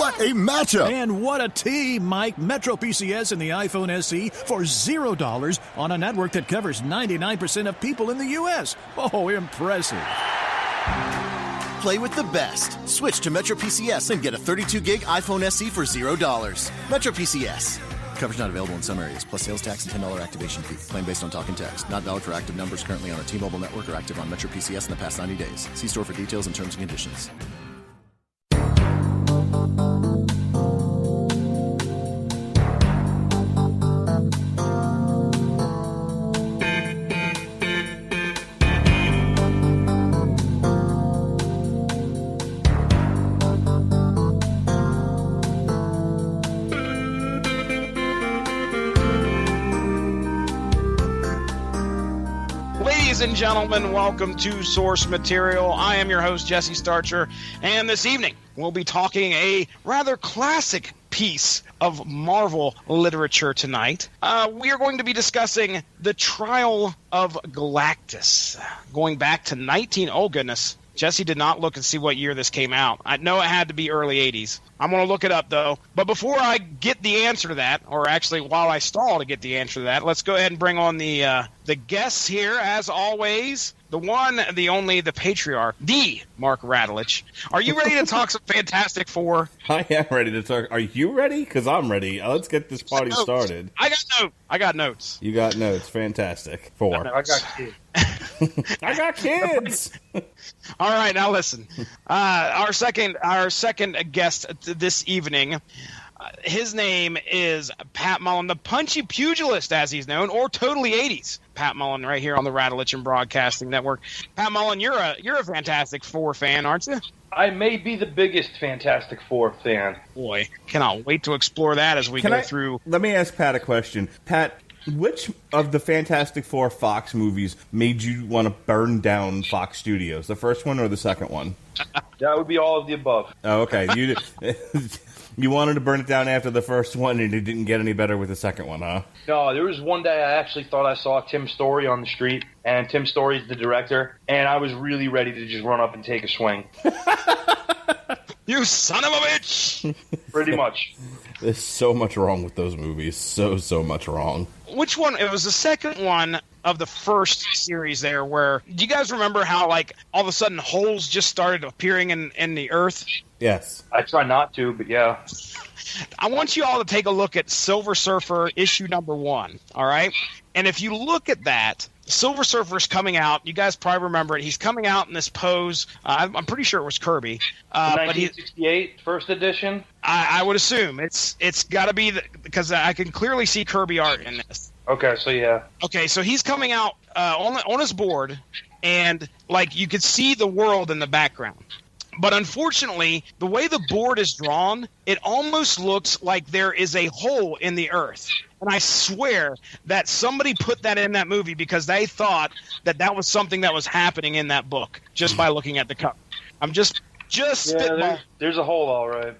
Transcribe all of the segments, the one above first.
What a matchup! And what a team, Mike. Metro PCS and the iPhone SE for $0 on a network that covers 99% of people in the U.S. Oh, impressive. Play with the best. Switch to Metro PCS and get a 32-gig iPhone SE for $0. Metro PCS. Coverage not available in some areas, plus sales tax and $10 activation fee. Claim based on talk and text. Not valid for active numbers currently on a T-Mobile network or active on Metro PCS in the past 90 days. See store for details and terms and conditions. Ladies and gentlemen, welcome to Source Material. I am your host, Jesse Starcher, and this evening we'll be talking a rather classic piece of Marvel literature tonight. We are going to be discussing the Trial of Galactus, going back to oh goodness, Jesse did not look and see what year this came out. I know it had to be early 80s. I'm going to look it up, though. But before I get the answer to that, or actually while I stall to get the answer to that, let's go ahead and bring on the guests here, as always. The one, the only, the patriarch, the Mark Radulich. Are you ready to talk some Fantastic Four? I am ready to talk. Are you ready? Because I'm ready. Let's get this party started. I got notes. You got notes. Fantastic Four. I got kids. I got kids. All right, now listen. Our second guest this evening, his name is Pat Mullin, the punchy pugilist, as he's known, or totally 80s. Pat Mullin, right here on the Radulich and Broadcasting Network. Pat Mullin, you're a Fantastic Four fan, aren't you? I may be the biggest Fantastic Four fan. Boy, cannot wait to explore that as we go through. Let me ask Pat a question. Pat, which of the Fantastic Four Fox movies made you want to burn down Fox Studios? The first one or the second one? That would be all of the above. Oh, okay. You wanted to burn it down after the first one, and it didn't get any better with the second one, huh? No, there was one day I actually thought I saw Tim Story on the street, and Tim Story's the director, and I was really ready to just run up and take a swing. You son of a bitch! Pretty much. There's so much wrong with those movies. So much wrong. Which one? It was the second one of the first series there where... Do you guys remember how, like, all of a sudden holes just started appearing in the earth? Yes. I try not to, but yeah. I want you all to take a look at Silver Surfer issue number 1, all right? And if you look at that, Silver Surfer's coming out. You guys probably remember it. He's coming out in this pose. I'm pretty sure it was Kirby. The 1968 first edition? I would assume. It's got to be because I can clearly see Kirby art in this. Okay, so yeah. Okay, so he's coming out on his board, and like you could see the world in the background. But unfortunately, the way the board is drawn, it almost looks like there is a hole in the earth. And I swear that somebody put that in that movie because they thought that was something that was happening in that book just by looking at the cover. I'm just spitballing. There's a hole, all right.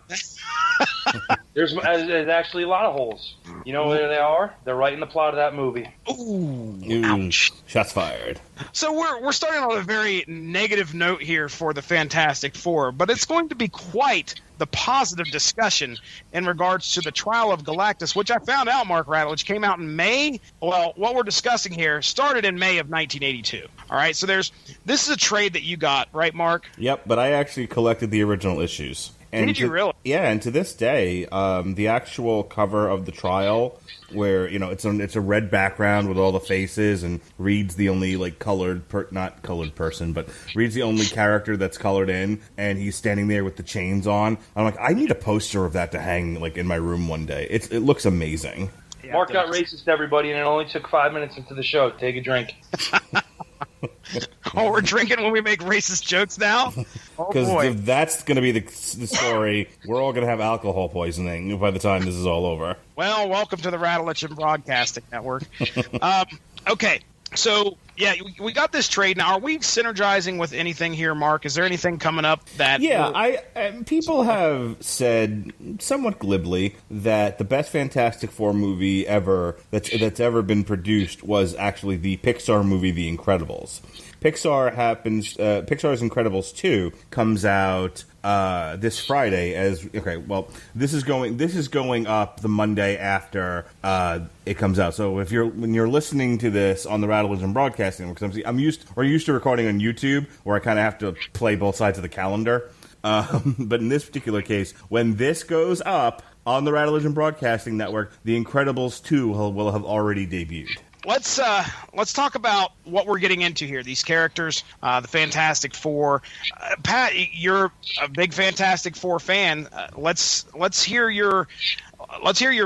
There's actually a lot of holes. You know where they are? They're right in the plot of that movie. Ooh, ouch. Shots fired. So we're starting on a very negative note here for the Fantastic Four, but it's going to be quite the positive discussion in regards to the Trial of Galactus, which I found out, Mark Radulich, came out in May. Well, what we're discussing here started in May of 1982. All right, so this is a trade that you got, right, Mark? Yep, but I actually collected the original issues. And Did you really? Yeah, and to this day, the actual cover of the Trial, where it's a red background with all the faces, and Reed's the only not colored person, but Reed's the only character that's colored in, and he's standing there with the chains on. I'm like, I need a poster of that to hang in my room one day. It looks amazing. Yeah, Mark got racist to everybody, and it only took 5 minutes into the show. Take a drink. Oh, we're drinking when we make racist jokes now? Because if that's going to be the story, we're all going to have alcohol poisoning by the time this is all over. Well, welcome to the Radulich and Broadcasting Network. Okay, so Yeah, we got this trade now. Are we synergizing with anything here, Mark? Is there anything coming up that? Yeah, people have said somewhat glibly that the best Fantastic Four movie ever that's ever been produced was actually the Pixar movie The Incredibles. Pixar's Incredibles 2 comes out this Friday. This is going up the Monday after it comes out. So when you're listening to this on the Rattlevision Broadcasting, because I'm used to recording on YouTube, where I kind of have to play both sides of the calendar. But in this particular case, when this goes up on the Rattlevision Broadcasting Network, The Incredibles 2 will have already debuted. Let's talk about what we're getting into here. These characters, the Fantastic Four. Pat, you're a big Fantastic Four fan. Let's hear your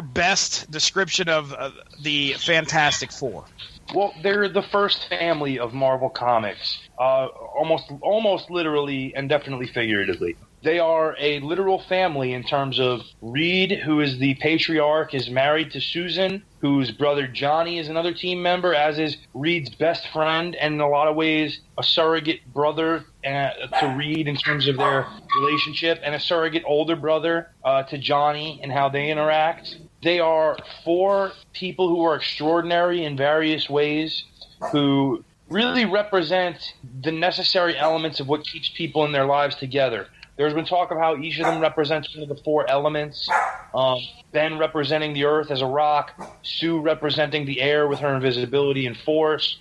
best description of the Fantastic Four. Well, they're the first family of Marvel Comics, almost literally and definitely figuratively. They are a literal family in terms of Reed, who is the patriarch, is married to Susan, whose brother Johnny is another team member, as is Reed's best friend, and in a lot of ways a surrogate brother to Reed in terms of their relationship, and a surrogate older brother to Johnny and how they interact. They are four people who are extraordinary in various ways, who really represent the necessary elements of what keeps people in their lives together. There's been talk of how each of them represents one of the four elements. Ben representing the earth as a rock, Sue representing the air with her invisibility and force,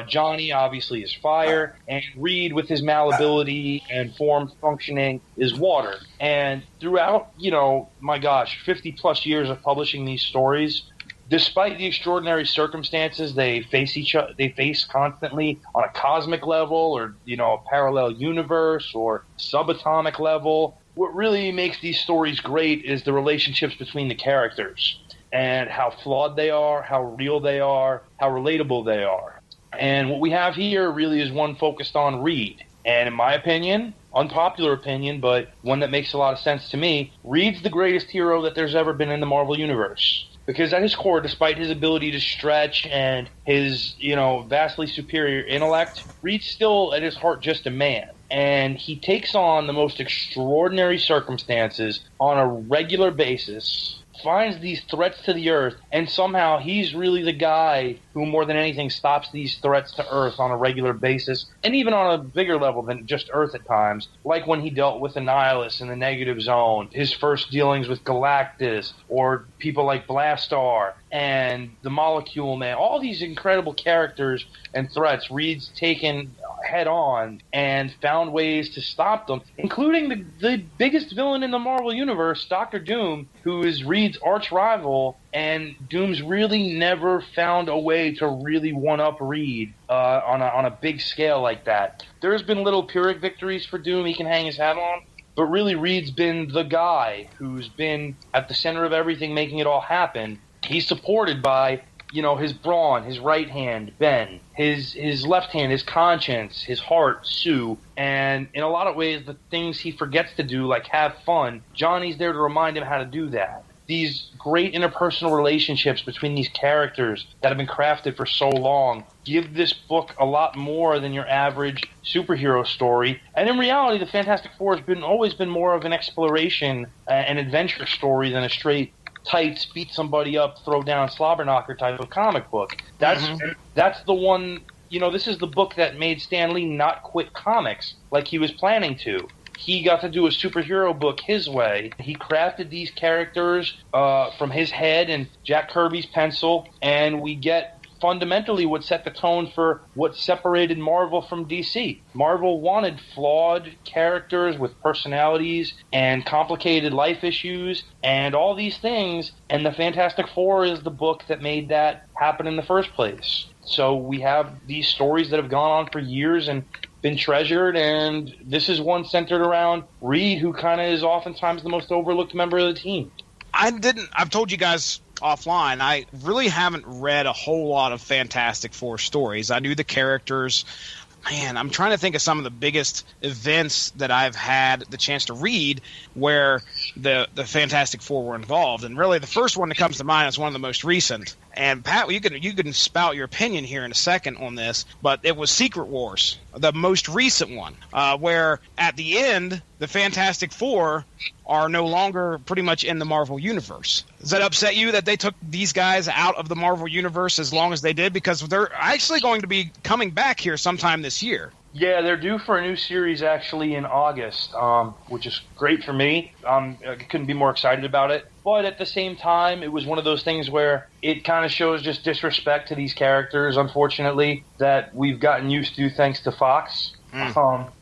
Johnny obviously is fire, and Reed with his malleability and form functioning is water. And throughout, 50 plus years of publishing these stories, despite the extraordinary circumstances they face constantly on a cosmic level, or a parallel universe, or subatomic level, what really makes these stories great is the relationships between the characters and how flawed they are, how real they are, how relatable they are. And what we have here really is one focused on Reed. And in my opinion, unpopular opinion, but one that makes a lot of sense to me, Reed's the greatest hero that there's ever been in the Marvel Universe. Because at his core, despite his ability to stretch and his, vastly superior intellect, Reed's still at his heart just a man. And he takes on the most extraordinary circumstances on a regular basis, finds these threats to the Earth, and somehow he's really the guy who more than anything stops these threats to Earth on a regular basis, and even on a bigger level than just Earth at times, like when he dealt with Annihilus in the Negative Zone, his first dealings with Galactus, or people like Blastar and the Molecule Man. All these incredible characters and threats Reed's taken head on and found ways to stop them, including the biggest villain in the Marvel Universe, Dr. Doom, who is Reed's arch rival, and Doom's really never found a way to really one-up Reed on a big scale like that. There's been little Pyrrhic victories for Doom he can hang his hat on, but really Reed's been the guy who's been at the center of everything, making it all happen. He's supported by his brawn, his right hand, Ben, his left hand, his conscience, his heart, Sue, and in a lot of ways the things he forgets to do, like have fun, Johnny's there to remind him how to do that. These great interpersonal relationships between these characters that have been crafted for so long give this book a lot more than your average superhero story. And in reality, the Fantastic Four has always been more of an exploration and adventure story than a straight tights, beat somebody up, throw down, slobber knocker type of comic book. That's the one, this is the book that made Stan Lee not quit comics like he was planning to. He got to do a superhero book his way. He crafted these characters from his head and Jack Kirby's pencil, and we get fundamentally what set the tone for what separated Marvel from DC. Marvel wanted flawed characters with personalities and complicated life issues and all these things, and the Fantastic Four is the book that made that happen in the first place. So we have these stories that have gone on for years and been treasured, and this is one centered around Reed, who kind of is oftentimes the most overlooked member of the team. I've told you guys offline, I really haven't read a whole lot of Fantastic Four stories. I knew the characters. man, I'm trying to think of some of the biggest events that I've had the chance to read where the Fantastic Four were involved. And really, the first one that comes to mind is one of the most recent. And Pat, you can spout your opinion here in a second on this, but it was Secret Wars, the most recent one, where at the end, the Fantastic Four are no longer pretty much in the Marvel Universe. Does that upset you that they took these guys out of the Marvel Universe as long as they did? Because they're actually going to be coming back here sometime this year. Yeah, they're due for a new series actually in August, which is great for me. I couldn't be more excited about it. But at the same time, it was one of those things where it kind of shows just disrespect to these characters, unfortunately, that we've gotten used to thanks to Fox.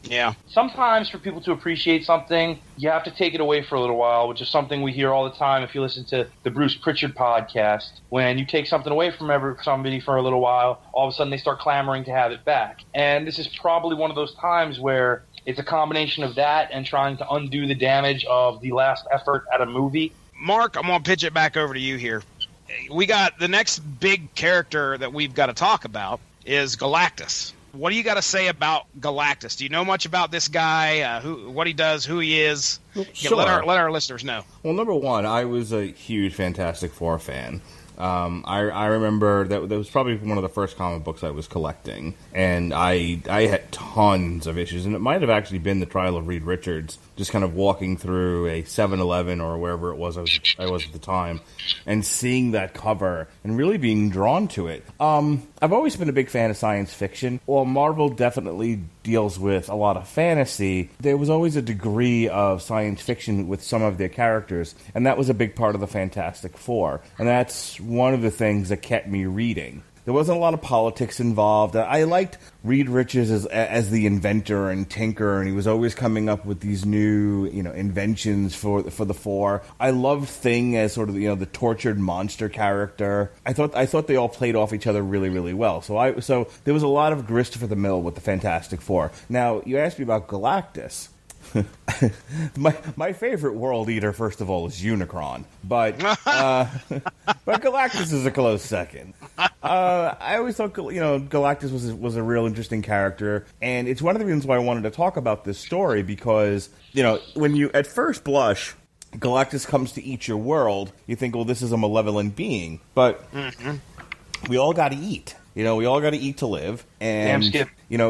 Yeah. Sometimes for people to appreciate something, you have to take it away for a little while, which is something we hear all the time if you listen to the Bruce Pritchard podcast. When you take something away from somebody for a little while, all of a sudden they start clamoring to have it back. And this is probably one of those times where it's a combination of that and trying to undo the damage of the last effort at a movie. Mark, I'm going to pitch it back over to you here. We got the next big character that we've got to talk about is Galactus. What do you got to say about Galactus? Do you know much about this guy, what he does, who he is? Sure. Let our listeners know. Well, number one, I was a huge Fantastic Four fan. I remember that was probably one of the first comic books I was collecting, and I had tons of issues, and it might have actually been the Trial of Reed Richards, just kind of walking through a 7-Eleven or wherever it was I was at the time, and seeing that cover and really being drawn to it. I've always been a big fan of science fiction. While Marvel definitely deals with a lot of fantasy, there was always a degree of science fiction with some of their characters, and that was a big part of the Fantastic Four, and that's one of the things that kept me reading. There wasn't a lot of politics involved. I liked Reed Richards as the inventor and tinker, and he was always coming up with these new, inventions for the Four. I loved Thing as sort of the tortured monster character. I thought they all played off each other really, really well. So there was a lot of grist for the mill with the Fantastic Four. Now you asked me about Galactus. my favorite world eater, first of all, is Unicron, but Galactus is a close second. I always thought Galactus was a real interesting character, and it's one of the reasons why I wanted to talk about this story, because when you at first blush Galactus comes to eat your world, you think, well, this is a malevolent being, but we all got to eat. We all got to eat to live, and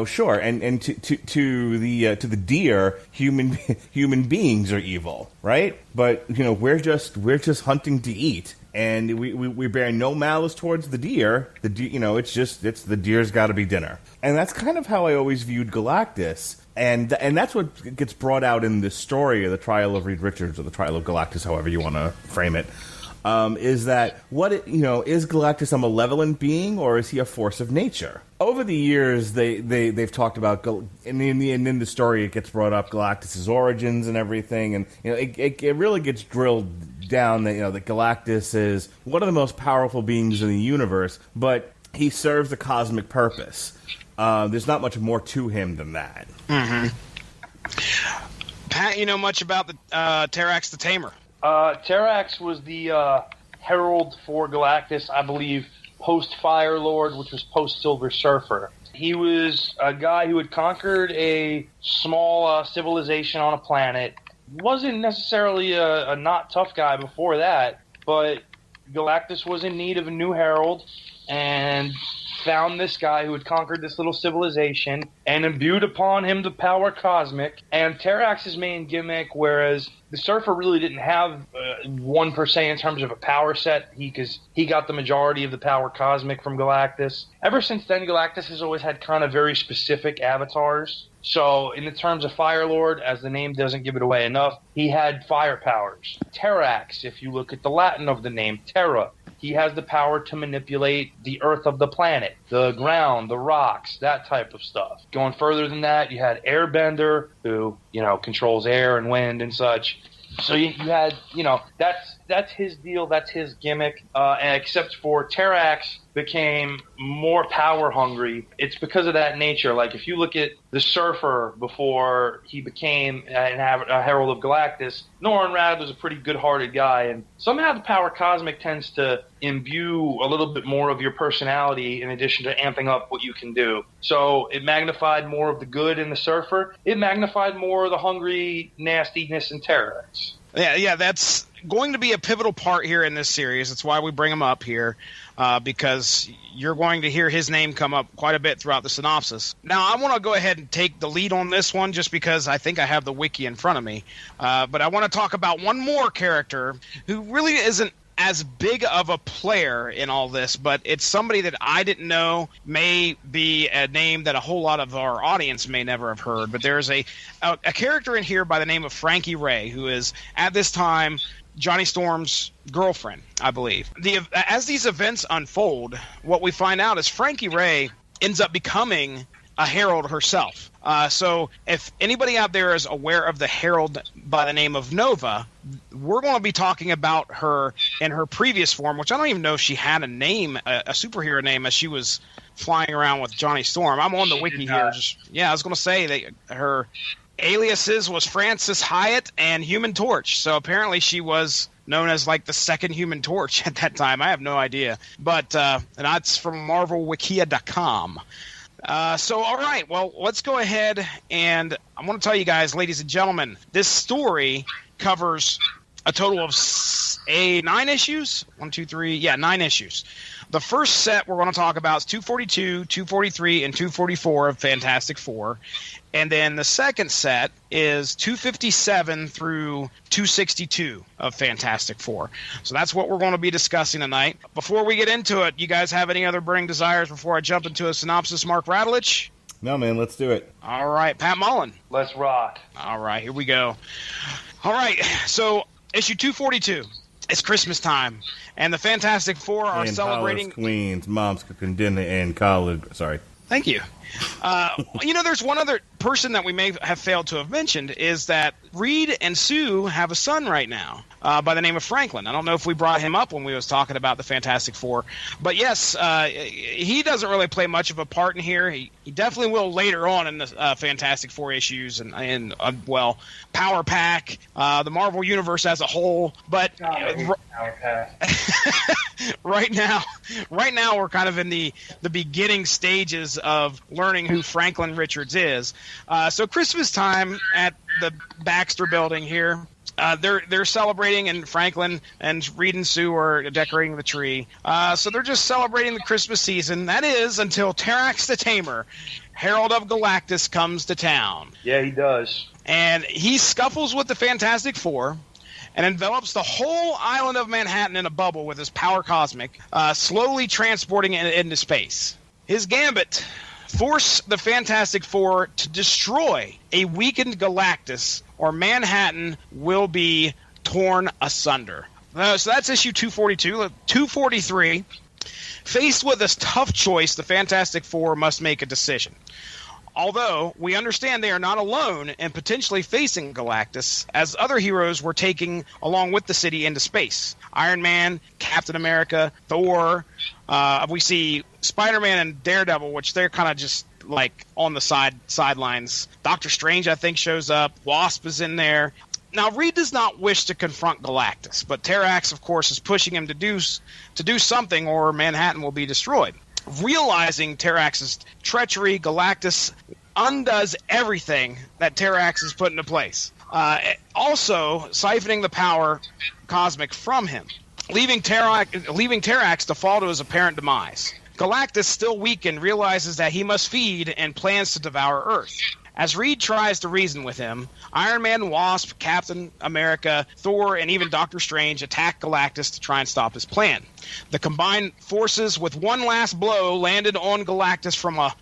sure. And to the deer, human beings are evil, right? But we're just hunting to eat, and we bear no malice towards the deer. It's the deer's got to be dinner, and that's kind of how I always viewed Galactus. And that's what gets brought out in this story of the Trial of Reed Richards, or the Trial of Galactus, however you want to frame it. Is that is Galactus a malevolent being, or is he a force of nature? Over the years, they've talked about, and in the story it gets brought up Galactus's origins and everything, and it really gets drilled down that Galactus is one of the most powerful beings in the universe, but he serves a cosmic purpose. There's not much more to him than that. Mm-hmm. Pat, you know much about the Terrax the Tamer? Terrax was the herald for Galactus, I believe, post-Fire Lord, which was post-Silver Surfer. He was a guy who had conquered a small civilization on a planet. Wasn't necessarily a not tough guy before that, but Galactus was in need of a new herald, and found this guy who had conquered this little civilization and imbued upon him the power cosmic. And Terrax's main gimmick, whereas the Surfer really didn't have one per se in terms of a power set, because he got the majority of the power cosmic from Galactus. Ever since then, Galactus has always had kind of very specific avatars. So in the terms of Fire Lord, as the name doesn't give it away enough, he had fire powers. Terrax, if you look at the Latin of the name, Terra, he has the power to manipulate the earth of the planet, the ground, the rocks, that type of stuff. Going further than that, you had Airbender, who, controls air and wind and such. So you had, that's his deal, that's his gimmick. And except for Terrax, became more power hungry, it's because of that nature. Like if you look at the Surfer before he became a Herald of Galactus, Norrin Radd was a pretty good-hearted guy, and somehow the power cosmic tends to imbue a little bit more of your personality in addition to amping up what you can do. So it magnified more of the good in the Surfer. It magnified more of the hungry nastiness in Terrax. Yeah, that's going to be a pivotal part here in this series. That's why we bring him up here, because you're going to hear his name come up quite a bit throughout the synopsis. Now, I want to go ahead and take the lead on this one just because I think I have the wiki in front of me. But I want to talk about one more character who really isn't as big of a player in all this, but it's somebody that I didn't know, may be a name that a whole lot of our audience may never have heard. But there's a character in here by the name of Frankie Ray, who is, at this time, Johnny Storm's girlfriend, I believe. As these events unfold, what we find out is Frankie Ray ends up becoming a Herald herself. So if anybody out there is aware of the Herald by the name of Nova, we're going to be talking about her in her previous form, which I don't even know if she had a name, a superhero name, as she was flying around with Johnny Storm. I'm on the wiki here. I was going to say that her aliases was Francis Hyatt and Human Torch. So apparently she was known as like the second Human Torch at that time. I have no idea. But and that's from MarvelWikia.com. So, all right, well, let's go ahead, and I want to tell you guys, ladies and gentlemen, this story covers a total of 9 issues. 9 issues. The first set we're going to talk about is 242, 243, and 244 of Fantastic Four. And then the second set is 257 through 262 of Fantastic Four. So that's what we're going to be discussing tonight. Before we get into it, you guys have any other burning desires before I jump into a synopsis, Mark Radulich? No, man, let's do it. All right, Pat Mullin. Let's rock. All right, here we go. All right, so issue 242. It's Christmas time, and the Fantastic Four are celebrating. Queens, mom's cooking dinner, and college. Sorry. Thank you. There's one other person that we may have failed to have mentioned is that Reed and Sue have a son right now by the name of Franklin. I don't know if we brought him up when we was talking about the Fantastic Four, but yes, he doesn't really play much of a part in here. He definitely will later on in the Fantastic Four issues and Power Pack, the Marvel Universe as a whole. But Power Pack. right now we're kind of in the beginning stages of learning who Franklin Richards is. So Christmas time at the Baxter Building here. They're celebrating, and Franklin and Reed and Sue are decorating the tree. So they're just celebrating the Christmas season. That is until Terrax the Tamer, Herald of Galactus, comes to town. Yeah, he does. And he scuffles with the Fantastic Four and envelops the whole island of Manhattan in a bubble with his power cosmic, slowly transporting it into space. His gambit: force the Fantastic Four to destroy a weakened Galactus, or Manhattan will be torn asunder. So that's issue 242. 243. Faced with this tough choice, the Fantastic Four must make a decision. Although we understand they are not alone in potentially facing Galactus, as other heroes were taking along with the city into space. Iron Man, Captain America, Thor. We see Spider-Man and Daredevil, which they're kind of just like on the sidelines. Doctor Strange, I think, shows up. Wasp is in there. Now, Reed does not wish to confront Galactus, but Terrax, of course, is pushing him to do something, or Manhattan will be destroyed. Realizing Terrax's treachery, Galactus undoes everything that Terrax has put into place. Also, siphoning the power cosmic from him, leaving Terrax to fall to his apparent demise. Galactus, still weakened, realizes that he must feed and plans to devour Earth. As Reed tries to reason with him, Iron Man, Wasp, Captain America, Thor, and even Doctor Strange attack Galactus to try and stop his plan. The combined forces, with one last blow, landed on Galactus from a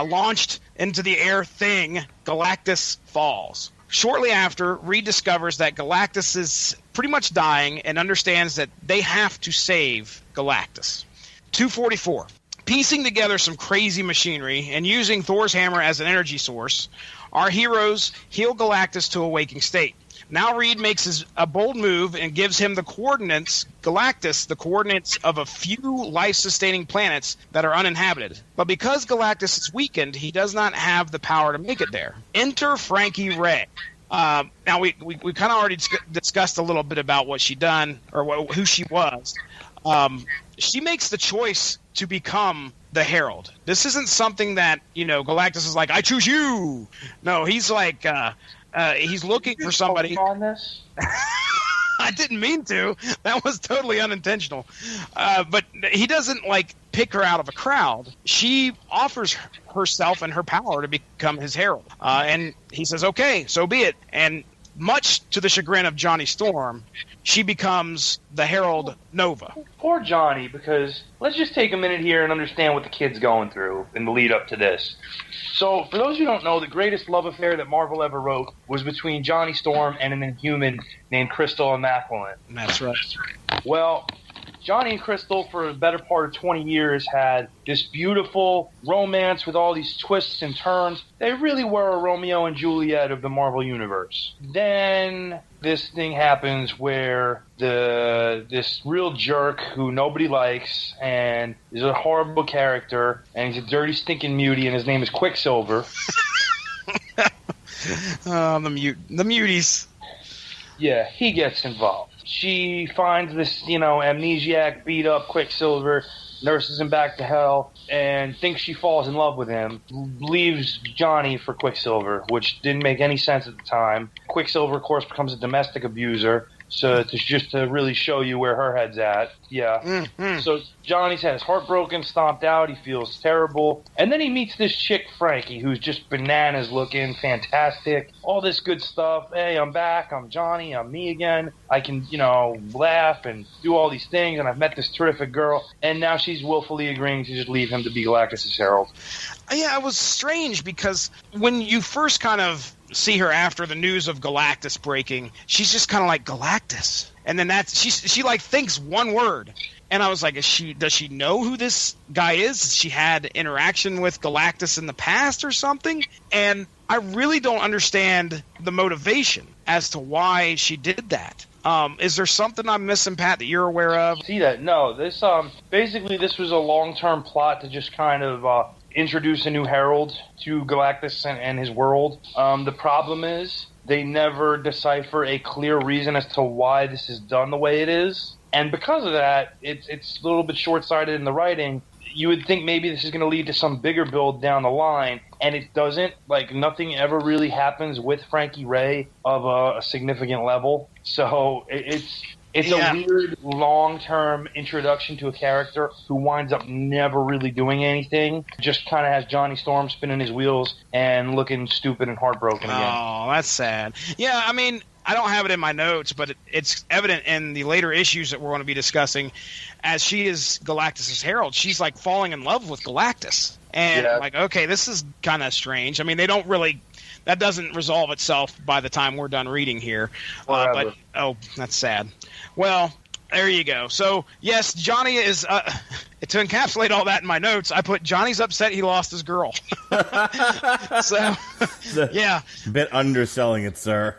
launched into the air thing. Galactus falls. Shortly after, Reed discovers that Galactus is pretty much dying and understands that they have to save Galactus. 244. Piecing together some crazy machinery and using Thor's hammer as an energy source, our heroes heal Galactus to a waking state. Now Reed makes a bold move and gives him the coordinates, Galactus, the coordinates of a few life-sustaining planets that are uninhabited. But because Galactus is weakened, he does not have the power to make it there. Enter Frankie Ray. Now, we kind of already discussed a little bit about what she done, or who she was. She makes the choice to become the Herald. This isn't something that, Galactus is like, I choose you. No, he's like, he's looking for somebody. On this? I didn't mean to. That was totally unintentional. But he doesn't, pick her out of a crowd. She offers herself and her power to become his herald. And he says, okay, so be it. And much to the chagrin of Johnny Storm, she becomes the Herald Nova. Poor Johnny, because let's just take a minute here and understand what the kid's going through in the lead up to this. So, for those who don't know, the greatest love affair that Marvel ever wrote was between Johnny Storm and an Inhuman named Crystal and Macquillan. That's right. Well, Johnny and Crystal, for the better part of 20 years, had this beautiful romance with all these twists and turns. They really were a Romeo and Juliet of the Marvel Universe. Then this thing happens where this real jerk who nobody likes and is a horrible character, and he's a dirty, stinking mutie, and his name is Quicksilver. The muties. Yeah, he gets involved. She finds this, amnesiac, beat-up Quicksilver, nurses him back to hell, and thinks she falls in love with him, leaves Johnny for Quicksilver, which didn't make any sense at the time. Quicksilver, of course, becomes a domestic abuser, so just to really show you where her head's at. Yeah. Mm-hmm. So Johnny's had his heart broken, stomped out, he feels terrible. And then he meets this chick, Frankie, who's just bananas looking, fantastic, all this good stuff. Hey, I'm back, I'm Johnny, I'm me again. I can, laugh and do all these things, and I've met this terrific girl. And now she's willfully agreeing to just leave him to be Galactus' herald. Yeah, it was strange because when you first kind of see her after the news of Galactus breaking, she's just kind of like, Galactus? And then she thinks one word. And I was like, does she know who this guy is? Has she had interaction with Galactus in the past or something? And I really don't understand the motivation as to why she did that. Is there something I'm missing, Pat, that you're aware of? See that? No. This basically this was a long-term plot to just kind of introduce a new herald to Galactus and his world. The problem is they never decipher a clear reason as to why this is done the way it is. And because of that, it's a little bit short-sighted in the writing. You would think maybe this is going to lead to some bigger build down the line, and it doesn't. Nothing ever really happens with Frankie Ray of a significant level. So it's a weird long-term introduction to a character who winds up never really doing anything. Just kind of has Johnny Storm spinning his wheels and looking stupid and heartbroken again. Oh, that's sad. Yeah, I mean, I don't have it in my notes, but it's evident in the later issues that we're going to be discussing. As she is Galactus' herald, she's falling in love with Galactus. And okay, this is kind of strange. I mean, they don't really... That doesn't resolve itself by the time we're done reading here. But that's sad. Well, there you go. So, yes, Johnny is... to encapsulate all that in my notes, I put Johnny's upset he lost his girl. So, yeah. Bit underselling it, sir.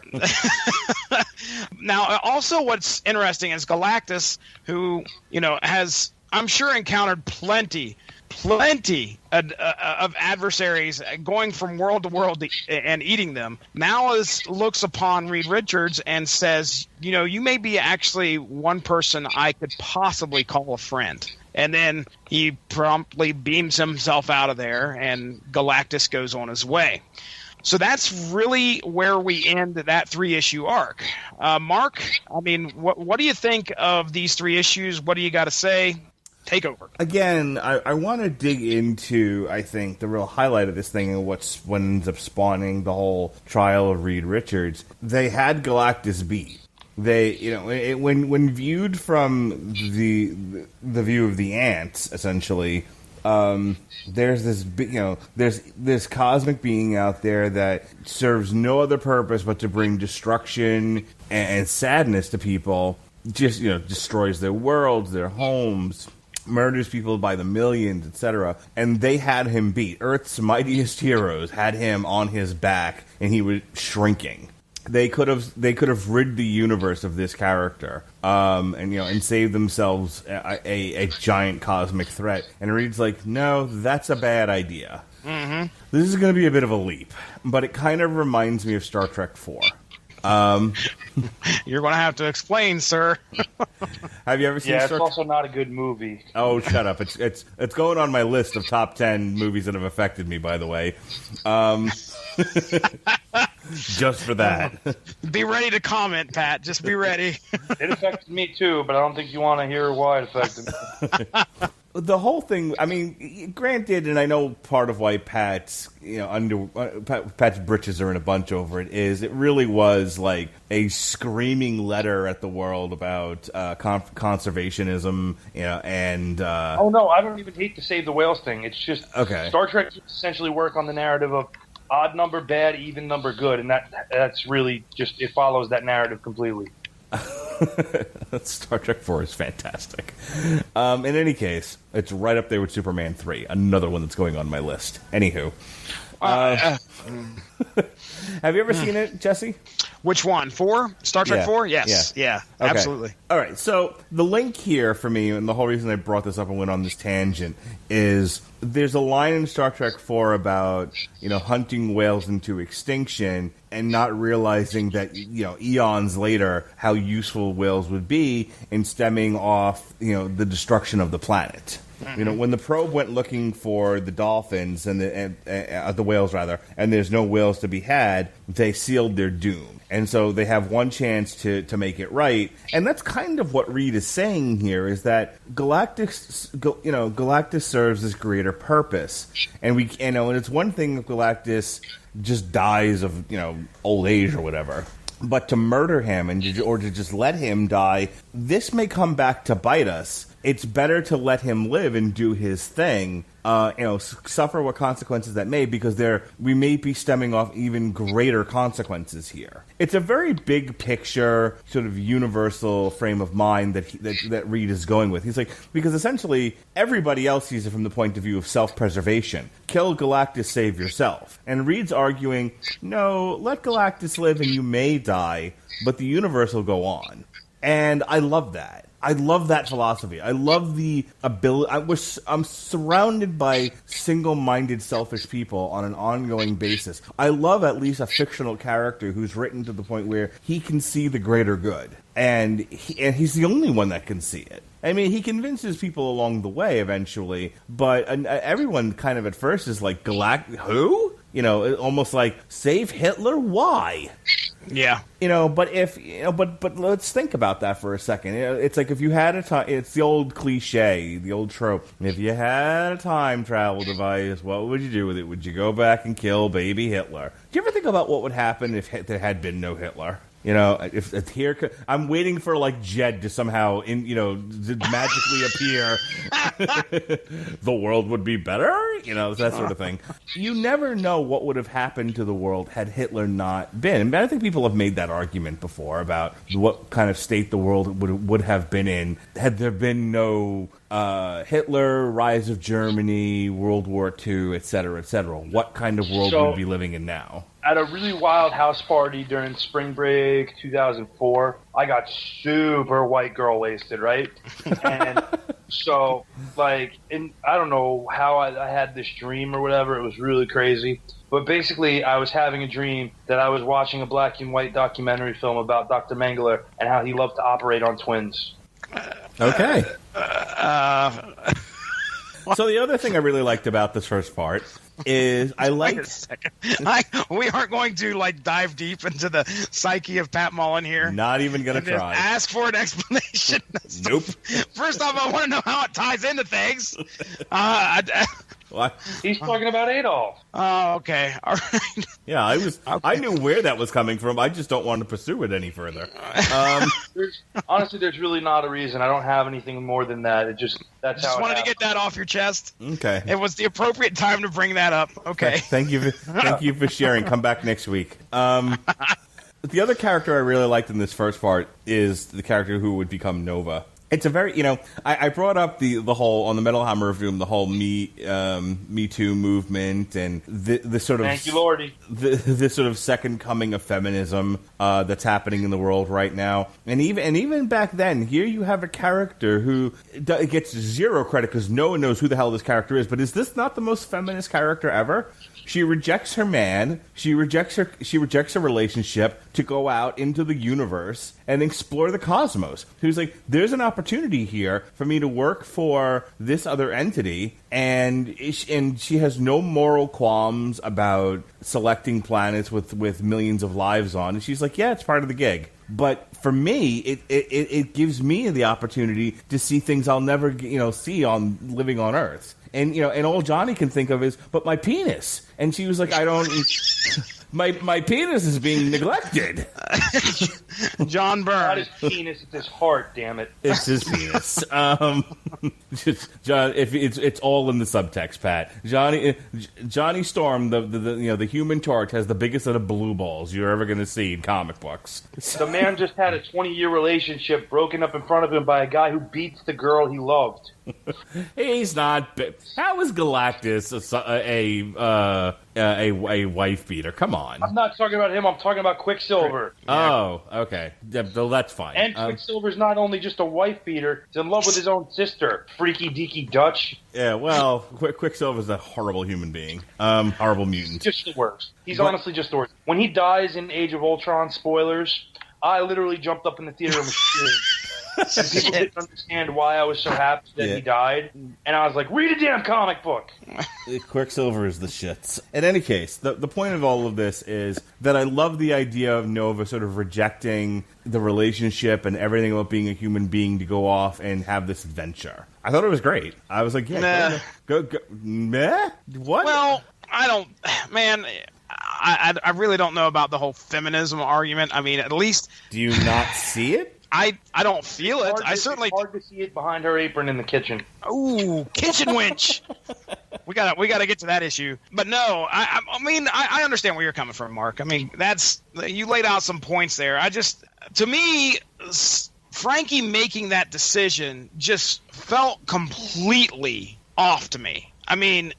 Now, also what's interesting is Galactus, who, has, I'm sure, encountered plenty of adversaries going from world to world and eating them, now looks upon Reed Richards and says, you may be actually one person I could possibly call a friend. And then he promptly beams himself out of there, and Galactus goes on his way. So that's really where we end that 3-issue arc. Mark, I mean, what do you think of these 3 issues? What do you got to say? Take over. Again, I want to dig into, I think, the real highlight of this thing and what ends up spawning the whole trial of Reed Richards. They had Galactus beat. They, when viewed from the view of the ants, essentially, there's this there's this cosmic being out there that serves no other purpose but to bring destruction and sadness to people. Just destroys their worlds, their homes, murders people by the millions, etc. And they had him beat. Earth's mightiest heroes had him on his back, and he was shrinking. they could have rid the universe of this character, and save themselves a giant cosmic threat. And Reed's like, no, that's a bad idea. Mm-hmm. This is going to be a bit of a leap, but it kind of reminds me of Star Trek IV. You're going to have to explain, sir. Have you ever seen? Yeah, it's also not a good movie. Oh, shut up! It's going on my list of top 10 movies that have affected me. By the way, just for that. Be ready to comment, Pat. Just be ready. It affected me too, but I don't think you want to hear why it affected me. The whole thing, I mean, granted, and I know part of why Pat's britches are in a bunch over it is it really was like a screaming letter at the world about conservationism, and oh no, I don't even hate the Save the Whales thing. It's just okay. Star Trek essentially work on the narrative of odd number bad, even number good, and that's really just it follows that narrative completely. Star Trek 4 is fantastic. In any case, it's right up there with Superman 3, another one that's going on my list. Anywho. Have you ever seen it, Jesse? Which one? 4? Star Trek 4? Yes. Yeah, okay. Absolutely. All right, so the link here for me, and the whole reason I brought this up and went on this tangent, is there's a line in Star Trek 4 about, hunting whales into extinction and not realizing that, eons later, how useful whales would be in stemming off, the destruction of the planet. When the probe went looking for the dolphins and the whales rather, and there's no whales to be had, they sealed their doom. And so they have one chance to make it right. And that's kind of what Reed is saying here, is that Galactus serves this greater purpose. And and it's one thing if Galactus just dies of, old age or whatever. But to murder him or to just let him die, this may come back to bite us. It's better to let him live and do his thing, suffer what consequences that may, because we may be stemming off even greater consequences here. It's a very big picture, sort of universal frame of mind that Reed is going with. He's like, because essentially everybody else sees it from the point of view of self-preservation. Kill Galactus, save yourself. And Reed's arguing, no, let Galactus live and you may die, but the universe will go on. And I love that. I love that philosophy. I love the ability. I'm surrounded by single-minded, selfish people on an ongoing basis. I love at least a fictional character who's written to the point where he can see the greater good, and he's the only one that can see it. I mean, he convinces people along the way eventually, but everyone kind of at first is like, who? Almost like, save Hitler? Why? Yeah. But let's think about that for a second. It's like if you had a time, it's the old cliche, the old trope. If you had a time travel device, what would you do with it? Would you go back and kill baby Hitler? Do you ever think about what would happen if there had been no Hitler? If here, I'm waiting for like Jed to somehow magically appear. The world would be better, that sort of thing. You never know what would have happened to the world had Hitler not been. And I think people have made that argument before about what kind of state the world would have been in had there been no Hitler, rise of Germany, World War II, etc., etc. What kind of world would we be living in now? At a really wild house party during spring break 2004, I got super white girl wasted, right? And so, I don't know how I had this dream or whatever. It was really crazy. But basically, I was having a dream that I was watching a black and white documentary film about Dr. Mengele and how he loved to operate on twins. Okay. So the other thing I really liked about this first part is Wait a second. We aren't going to dive deep into the psyche of Pat Mullin here. Not even going to try. Ask for an explanation. Nope. First off, I want to know how it ties into things. What? He's talking about Adolf. Oh, okay. All right. Yeah, I knew where that was coming from. I just don't want to pursue it any further. Honestly, there's really not a reason. I don't have anything more than that. That's how. Just wanted to get that off your chest. Okay. It was the appropriate time to bring that up. Okay. Thank you for sharing. Come back next week. The other character I really liked in this first part is the character who would become Nova. It's a very, I brought up the whole, on the Metal Hammer of Doom, the whole Me Too movement and the sort of... Thank you, Lordy. The sort of second coming of feminism that's happening in the world right now. And even back then, here you have a character who gets zero credit because no one knows who the hell this character is. But is this not the most feminist character ever? She rejects her man. She rejects her relationship to go out into the universe and explore the cosmos. Who's like, there's an opportunity here for me to work for this other entity, and she has no moral qualms about selecting planets with millions of lives on. And she's like, yeah, it's part of the gig. But for me, it gives me the opportunity to see things I'll never see on living on Earth. And and all Johnny can think of is, but my penis. And she was like, I don't. My penis is being neglected. John Byrne. Not his penis, it's his heart. Damn it. It's his penis. John, if it's all in the subtext, Pat. Johnny Storm, the Human Torch, has the biggest set of blue balls you're ever going to see in comic books. The man just had a 20-year relationship broken up in front of him by a guy who beats the girl he loved. He's not. How is Galactus a wife beater? Come on. I'm not talking about him. I'm talking about Quicksilver. Oh, okay. That's fine. And Quicksilver's not only just a wife beater; he's in love with his own sister, freaky deaky Dutch. Yeah, well, Quicksilver's a horrible human being. Horrible mutant. Just the worst. He's honestly just the worst. When he dies in Age of Ultron, spoilers, I literally jumped up in the theater and was cheering. And people didn't understand why I was so happy that he died. And I was like, read a damn comic book. Quicksilver is the shits. In any case, the point of all of this is that I love the idea of Nova sort of rejecting the relationship and everything about being a human being to go off and have this adventure. I thought it was great. I was like, yeah, go. Meh? What? Well, I don't... Man... I really don't know about the whole feminism argument. I mean, at least... Do you not see it? I don't feel it. It's hard to see it behind her apron in the kitchen. Ooh, kitchen winch. We gotta get to that issue. But no, I mean, I understand where you're coming from, Mark. I mean, you laid out some points there. To me, Frankie making that decision just felt completely off to me. I mean,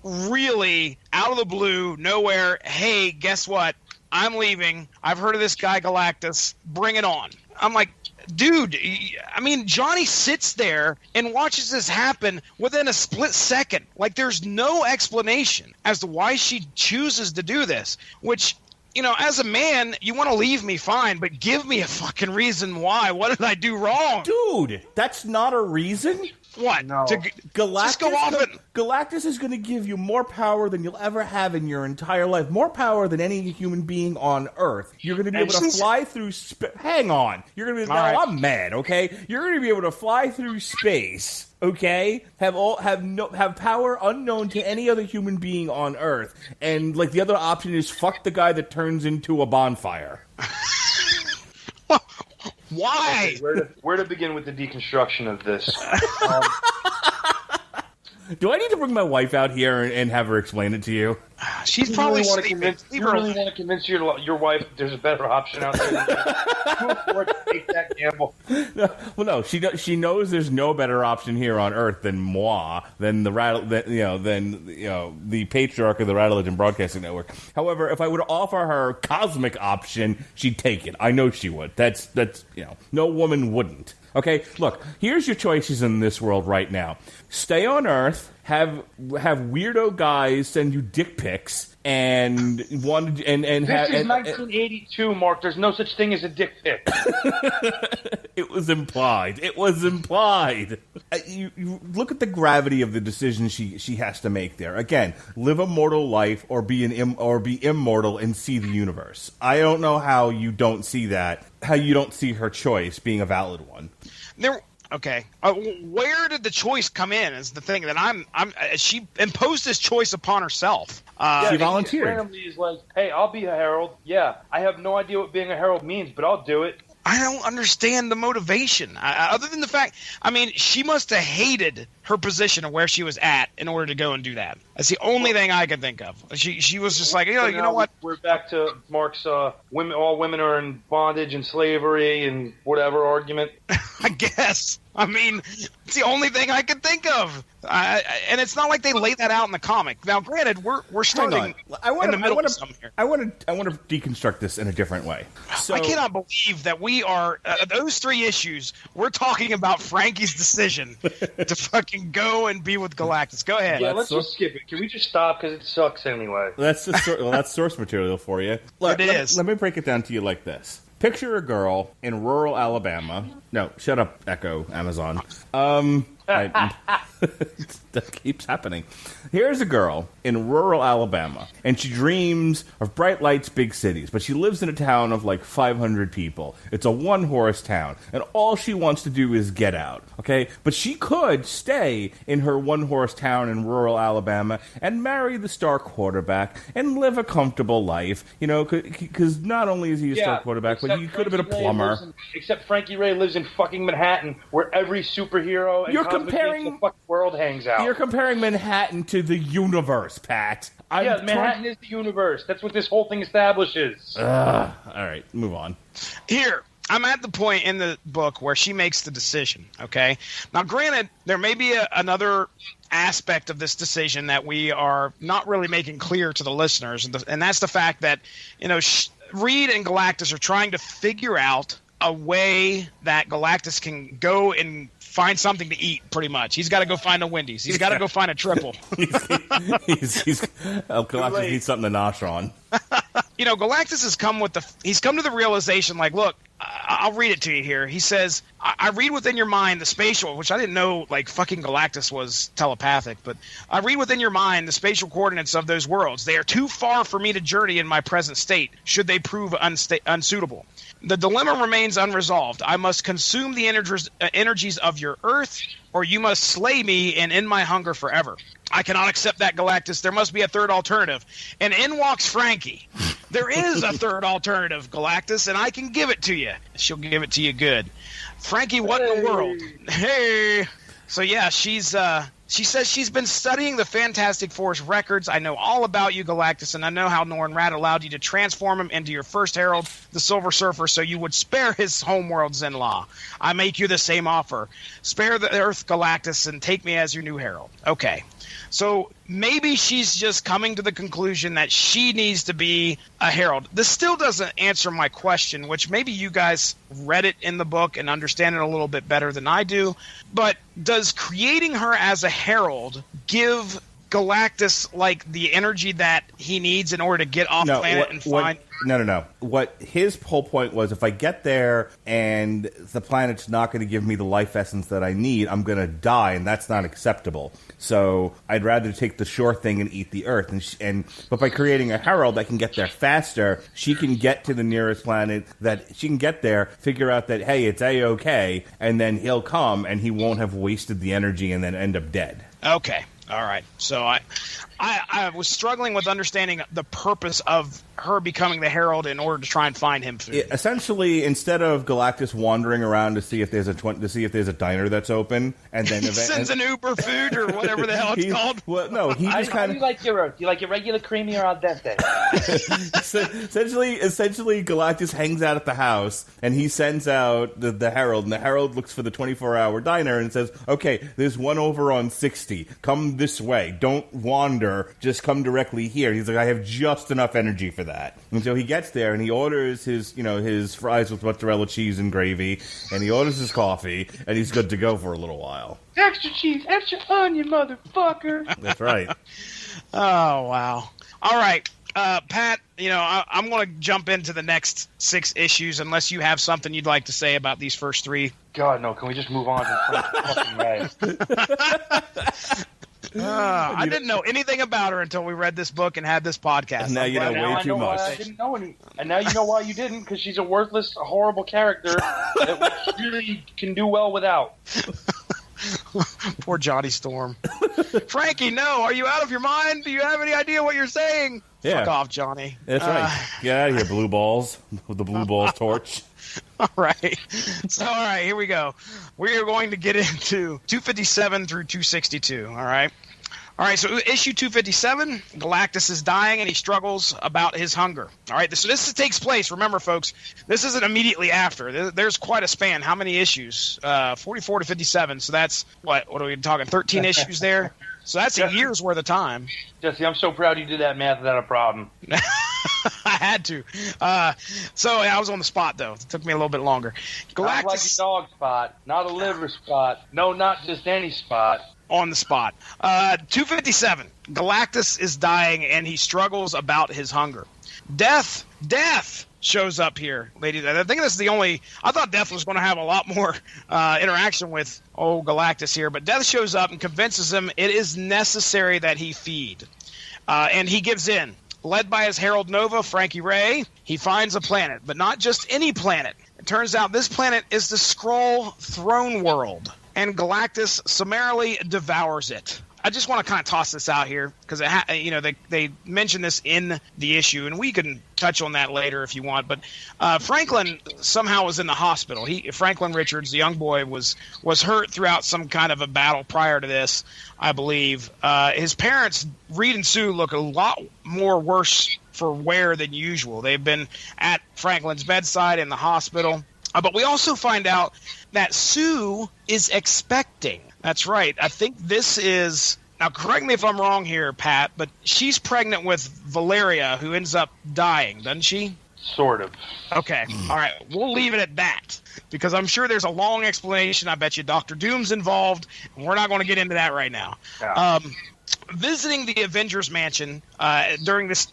really, out of the blue, nowhere, hey, guess what? I'm leaving. I've heard of this guy Galactus. Bring it on. I'm like, dude, I mean, Johnny sits there and watches this happen within a split second. Like, there's no explanation as to why she chooses to do this, which... as a man, you want to leave me, fine, but give me a fucking reason why. What did I do wrong? Dude, that's not a reason. What? No. Galactus is going to give you more power than you'll ever have in your entire life. More power than any human being on Earth. You're going to be able to fly through space. Hang on. You're going to be... Now, I'm mad, okay? You're going to be able to fly through space, okay? Have power unknown to any other human being on Earth. And, like, the other option is fuck the guy that turns into a bonfire. Why? Where to begin with the deconstruction of this? Do I need to bring my wife out here and have her explain it to you? She's probably sleeping. You really want to convince your wife there's a better option out there? You afford to take that gamble. No, she knows there's no better option here on Earth than moi, than the patriarch of the Rattlegion Broadcasting Network. However, if I would offer her cosmic option, she'd take it. I know she would. That's no woman wouldn't. Okay, look, here's your choices in this world right now. Stay on Earth, have weirdo guys send you dick pics, and this is 1982, Mark. There's no such thing as a dick pic. It was implied. You look at the gravity of the decision she has to make there. Again, live a mortal life or be immortal and see the universe. I don't know how you don't see that. How you don't see her choice being a valid one. Okay. Where did the choice come in? Is the thing that she imposed this choice upon herself. She volunteered. Randomly is like, hey, I'll be a herald. Yeah, I have no idea what being a herald means, but I'll do it. I don't understand the motivation. Other than the fact, I mean, she must have hated her position of where she was at in order to go and do that. That's the only thing I can think of. She was just like, you know what? We're back to Mark's women. All women are in bondage and slavery and whatever argument. I guess. I mean, it's the only thing I can think of. And it's not like they lay that out in the comic. Now, granted, we're starting in the middle of something here. I want to deconstruct this in a different way. So, I cannot believe that we are those 3 issues. We're talking about Frankie's decision to fucking go and be with Galactus. Go ahead. Yeah, let's just skip it. Can we just stop because it sucks anyway? That's that's source material for you. Look, it is. Let me break it down to you like this. Picture a girl in rural Alabama. No, shut up, Echo, Amazon. That keeps happening. Here's a girl in rural Alabama, and she dreams of bright lights, big cities, but she lives in a town of like 500 people. It's a one-horse town, and all she wants to do is get out, okay? But she could stay in her one-horse town in rural Alabama and marry the star quarterback and live a comfortable life, you know, because not only is he a star quarterback, but he could have been a plumber. Except Frankie Ray lives in fucking Manhattan, where every superhero and the fucking world hangs out. You're comparing Manhattan to the universe, Pat. Manhattan is the universe. That's what this whole thing establishes. All right, move on. Here, I'm at the point in the book where she makes the decision, okay? Now, granted, there may be another aspect of this decision that we are not really making clear to the listeners, and that's the fact that, you know, Reed and Galactus are trying to figure out a way that Galactus can go and find something to eat, pretty much. He's got to go find a Wendy's. He's got to go find a triple. Galactus needs something to nosh on. You know, Galactus has come to the realization, like, look, I'll read it to you here. He says, I read within your mind the spatial, which I didn't know, like, fucking Galactus was telepathic, but I read within your mind the spatial coordinates of those worlds. They are too far for me to journey in my present state, should they prove unsuitable. The dilemma remains unresolved. I must consume the energies of your Earth, or you must slay me and end my hunger forever. I cannot accept that, Galactus. There must be a third alternative. And in walks Frankie. There is a third alternative, Galactus, and I can give it to you. She'll give it to you good. Frankie, what in the world? Hey! So, yeah, she says she's been studying the Fantastic Four's records. I know all about you, Galactus, and I know how Norrin Radd allowed you to transform him into your first herald, the Silver Surfer, so you would spare his homeworld Zenla. I make you the same offer. Spare the Earth, Galactus, and take me as your new herald. Okay. So maybe she's just coming to the conclusion that she needs to be a herald. This still doesn't answer my question, which maybe you guys read it in the book and understand it a little bit better than I do. But does creating her as a herald give Galactus like the energy that he needs in order to get off planet and find? No. What his whole point was, if I get there and the planet's not going to give me the life essence that I need, I'm going to die, and that's not acceptable. So I'd rather take the sure thing and eat the Earth. But by creating a herald that can get there faster, she can get to the nearest planet, that she can get there, figure out that, hey, it's A-okay, and then he'll come, and he won't have wasted the energy and then end up dead. Okay. All right. So I was struggling with understanding the purpose of her becoming the herald in order to try and find him food. Essentially, instead of Galactus wandering around to see if there's a diner that's open, and then he sends an Uber food or whatever the hell it's called. Well, no, he just kind of. Do you like your regular creamy or al dente? Essentially, Galactus hangs out at the house, and he sends out the herald, and the herald looks for the 24-hour diner and says, "Okay, there's one over on 60. Come this way. Don't wander. Just come directly here." He's like, "I have just enough energy for that." And so he gets there and he orders his fries with mozzarella cheese and gravy, and he orders his coffee, and he's good to go for a little while. Extra cheese, extra onion, motherfucker. That's right. Oh, wow. All right. Pat, I'm going to jump into the next 6 issues unless you have something you'd like to say about these first 3. God, no. Can we just move on to the fucking Ray? I didn't know anything about her until we read this book and had this podcast. And now you know way too much. I didn't know any, and now you know why you didn't, because she's a worthless, horrible character that we really can do well without. Poor Johnny Storm. Frankie, no. Are you out of your mind? Do you have any idea what you're saying? Yeah. Fuck off, Johnny. That's right. Get out of here, blue balls, with the blue balls torch. All right. So, all right, here we go. We are going to get into 257 through 262, all right? All right, so issue 257, Galactus is dying and he struggles about his hunger. All right, so this takes place, remember, folks, this isn't immediately after. There's quite a span. How many issues? 44 to 57, so that's, what are we talking, 13 issues there? So that's a year's worth of time. Jesse, I'm so proud you did that math without a problem. I had to. So I was on the spot, though. It took me a little bit longer. Galactus, not like a dog spot, not a liver spot. No, not just any spot. On the spot. 257. Galactus is dying, and he struggles about his hunger. Death shows up here, ladies. I think this is the only... I thought Death was going to have a lot more interaction with Galactus here, but Death shows up and convinces him it is necessary that he feed. And he gives in. Led by his Herald Nova, Frankie Ray, he finds a planet, but not just any planet. It turns out this planet is the Skrull throne world, and Galactus summarily devours it. I just want to kind of toss this out here because they mention this in the issue, and we can touch on that later if you want. But Franklin somehow was in the hospital. Franklin Richards, the young boy, was hurt throughout some kind of a battle prior to this, I believe. His parents, Reed and Sue, look a lot more worse for wear than usual. They've been at Franklin's bedside in the hospital. But we also find out that Sue is expecting. That's right. I think this is... Now, correct me if I'm wrong here, Pat, but she's pregnant with Valeria, who ends up dying, doesn't she? Sort of. Okay. All right. We'll leave it at that, because I'm sure there's a long explanation. I bet you Dr. Doom's involved, and we're not going to get into that right now. Yeah. Visiting the Avengers Mansion during this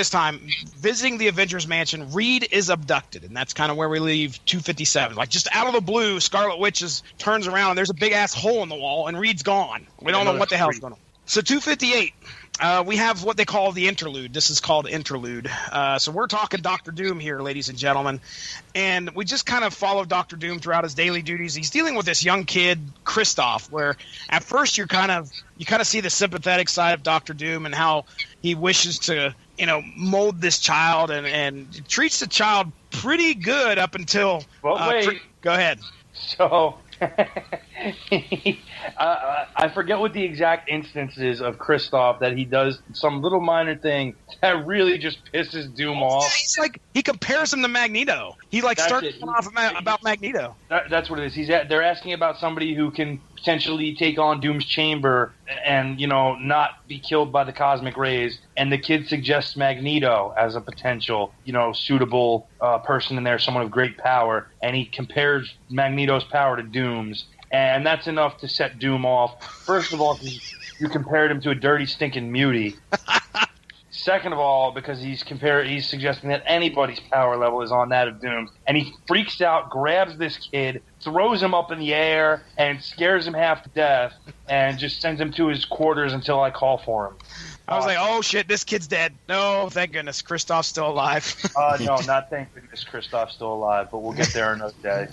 time, visiting the Avengers Mansion, Reed is abducted, and that's kind of where we leave 257. Like, just out of the blue, Scarlet Witch turns around, and there's a big-ass hole in the wall, and Reed's gone. We don't know what the hell's going on. So 258, we have what they call the interlude. This is called interlude. So we're talking Dr. Doom here, ladies and gentlemen. And we just kind of follow Dr. Doom throughout his daily duties. He's dealing with this young kid, Kristoff, where at first you kind of see the sympathetic side of Dr. Doom and how he wishes to, mold this child and treats the child pretty good up until... Well, wait. Go ahead. So... I forget what the exact instance is of Kristoff that he does some little minor thing that really just pisses Doom off. He's like, he compares him to Magneto. He starts off about Magneto. That's what it is. They're asking about somebody who can potentially take on Doom's chamber and, not be killed by the cosmic rays. And the kid suggests Magneto as a potential, suitable person in there, someone of great power. And he compares Magneto's power to Doom's. And that's enough to set Doom off. First of all, you compared him to a dirty, stinking mutie. Second of all, because he's suggesting that anybody's power level is on that of Doom's. And he freaks out, grabs this kid, throws him up in the air, and scares him half to death, and just sends him to his quarters until I call for him. I was like, oh, shit, this kid's dead. No, thank goodness. Kristoff's still alive. No, not thank goodness Kristoff's still alive, but we'll get there another day.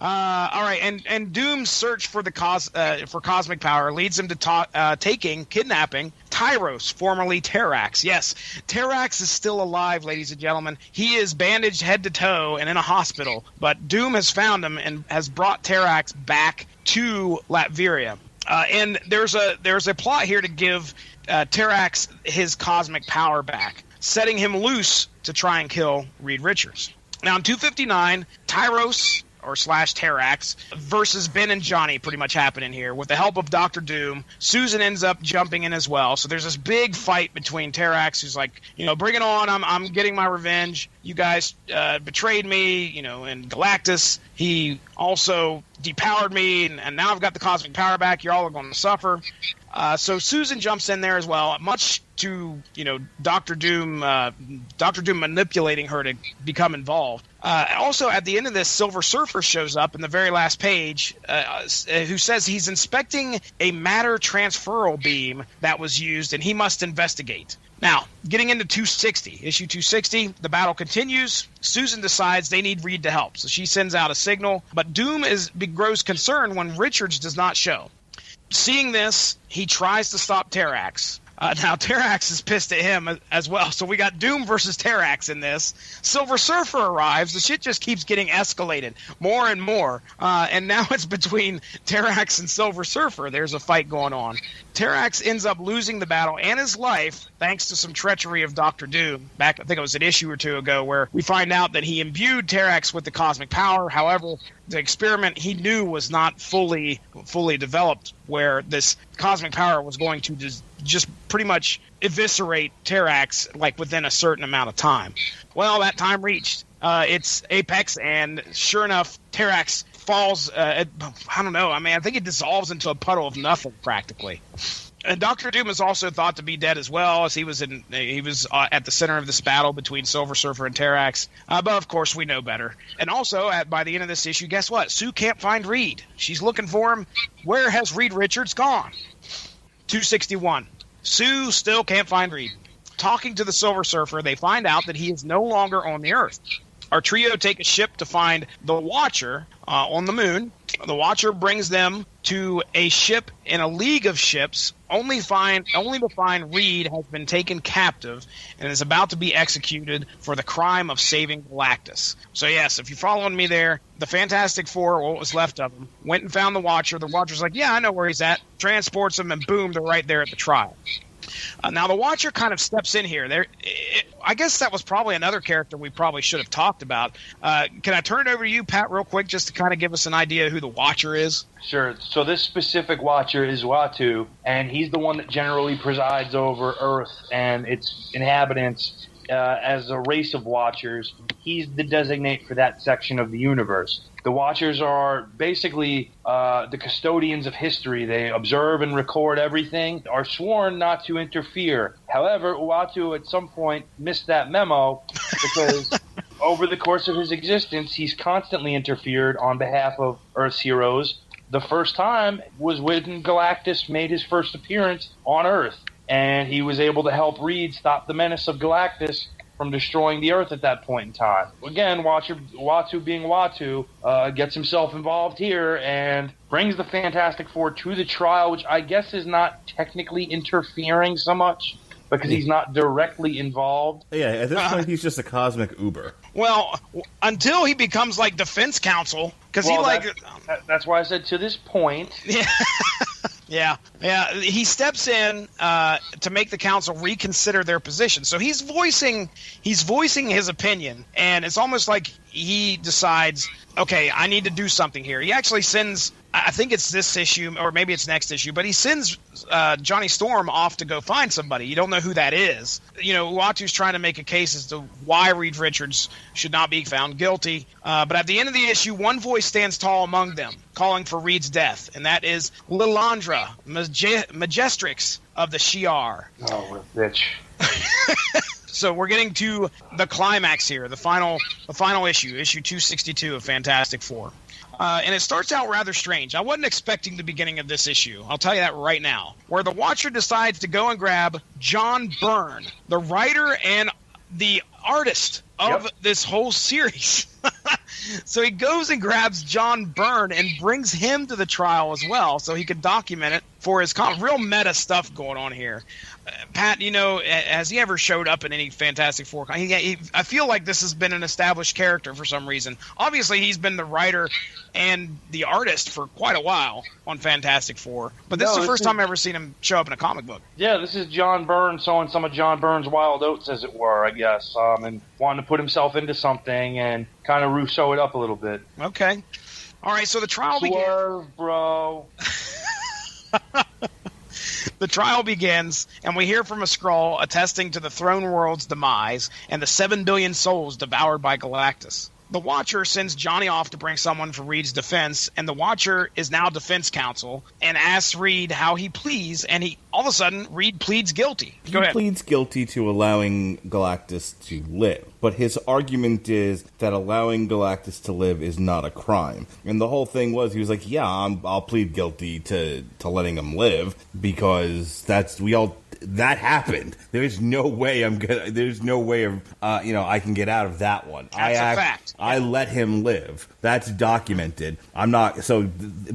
All right, and Doom's search for for cosmic power leads him to kidnapping Tyros, formerly Terrax. Yes, Terrax is still alive, ladies and gentlemen. He is bandaged head to toe and in a hospital, but Doom has found him and has brought Terrax back to Latveria. And there's a plot here to give Terrax his cosmic power back, setting him loose to try and kill Reed Richards. Now in 259, Tyros or / Terrax versus Ben and Johnny pretty much happening here. With the help of Dr. Doom, Susan ends up jumping in as well. So there's this big fight between Terrax, who's like, bring it on, I'm getting my revenge. You guys betrayed me, and Galactus, he also depowered me, and now I've got the cosmic power back. You're all going to suffer. So Susan jumps in there as well, much to Dr. Doom manipulating her to become involved. Also, at the end of this, Silver Surfer shows up in the very last page, who says he's inspecting a matter transferal beam that was used, and he must investigate. Now, getting into issue 260, the battle continues. Susan decides they need Reed to help, so she sends out a signal, but Doom grows concerned when Richards does not show. Seeing this, he tries to stop Terrax. Now, Terrax is pissed at him as well. So we got Doom versus Terrax in this. Silver Surfer arrives. The shit just keeps getting escalated more and more. And now it's between Terrax and Silver Surfer. There's a fight going on. Terrax ends up losing the battle and his life thanks to some treachery of Dr. Doom. Back, I think it was an issue or two ago, where we find out that he imbued Terrax with the cosmic power. However, the experiment he knew was not fully developed, where this cosmic power was going to just pretty much eviscerate Terrax like within a certain amount of time. Well, that time reached. It's Apex, and sure enough, Terrax falls. I don't know. I mean, I think it dissolves into a puddle of nothing practically. And Dr. Doom is also thought to be dead as well, as he was at the center of this battle between Silver Surfer and Terrax. But of course, we know better. And also, by the end of this issue, guess what? Sue can't find Reed. She's looking for him. Where has Reed Richards gone? 261. Sue still can't find Reed. Talking to the Silver Surfer, they find out that he is no longer on the Earth. Our trio take a ship to find the Watcher on the moon. The Watcher brings them to a ship in a league of ships, only to find Reed has been taken captive and is about to be executed for the crime of saving Galactus. So yes, if you're following me there, the Fantastic Four, what was left of them, went and found the Watcher. The Watcher's like, yeah, I know where he's at. Transports him, and boom, they're right there at the trial. Now, the Watcher kind of steps in here. I guess that was probably another character we probably should have talked about. Can I turn it over to you, Pat, real quick, just to kind of give us an idea of who the Watcher is? Sure. So this specific Watcher is Uatu, and he's the one that generally presides over Earth and its inhabitants as a race of Watchers. He's the designate for that section of the universe. The Watchers are basically the custodians of history. They observe and record everything, are sworn not to interfere. However, Uatu at some point missed that memo because over the course of his existence, he's constantly interfered on behalf of Earth's heroes. The first time was when Galactus made his first appearance on Earth, and he was able to help Reed stop the menace of Galactus from destroying the Earth at that point in time. Again, Uatu being Uatu, gets himself involved here and brings the Fantastic Four to the trial, which I guess is not technically interfering so much because he's not directly involved. Yeah, at this point, he's just a cosmic Uber. Well, until he becomes like defense counsel, because that's why I said to this point. Yeah. He steps in to make the council reconsider their position. So he's voicing his opinion, and it's almost like he decides, okay, I need to do something here. He actually sends, I think it's this issue, or maybe it's next issue, but he sends Johnny Storm off to go find somebody. You don't know who that is. You know, Uatu's trying to make a case as to why Reed Richards should not be found guilty. But at the end of the issue, one voice stands tall among them, calling for Reed's death, and that is Lilandra Majestrix of the Shi'ar. Oh, bitch. So we're getting to the climax here, the final issue 262 of Fantastic Four. And it starts out rather strange. I wasn't expecting the beginning of this issue. I'll tell you that right now. Where the Watcher decides to go and grab John Byrne, the writer and the artist of this whole series. So he goes and grabs John Byrne and brings him to the trial as well so he could document it for his real meta stuff going on here. Pat, you know, has he ever showed up in any Fantastic Four? I feel like this has been an established character for some reason. Obviously, he's been the writer and the artist for quite a while on Fantastic Four. But this is the first time I've ever seen him show up in a comic book. Yeah, this is John Byrne sowing some of John Byrne's wild oats, as it were, I guess, and wanting to put himself into something and kind of Rousseau it up a little bit. Okay. All right, so the trial begins. Swerve, bro. The trial begins, and we hear from a scroll attesting to the throne world's demise and the 7 billion souls devoured by Galactus. The Watcher sends Johnny off to bring someone for Reed's defense, and the Watcher is now defense counsel and asks Reed how he pleads, and all of a sudden, Reed pleads guilty. Go ahead. He pleads guilty to allowing Galactus to live, but his argument is that allowing Galactus to live is not a crime. And the whole thing was, he was like, yeah, I'll plead guilty to letting him live, because that happened. There's no way there's no way of, I can get out of that one. That's a fact. I let him live. That's documented. I'm not,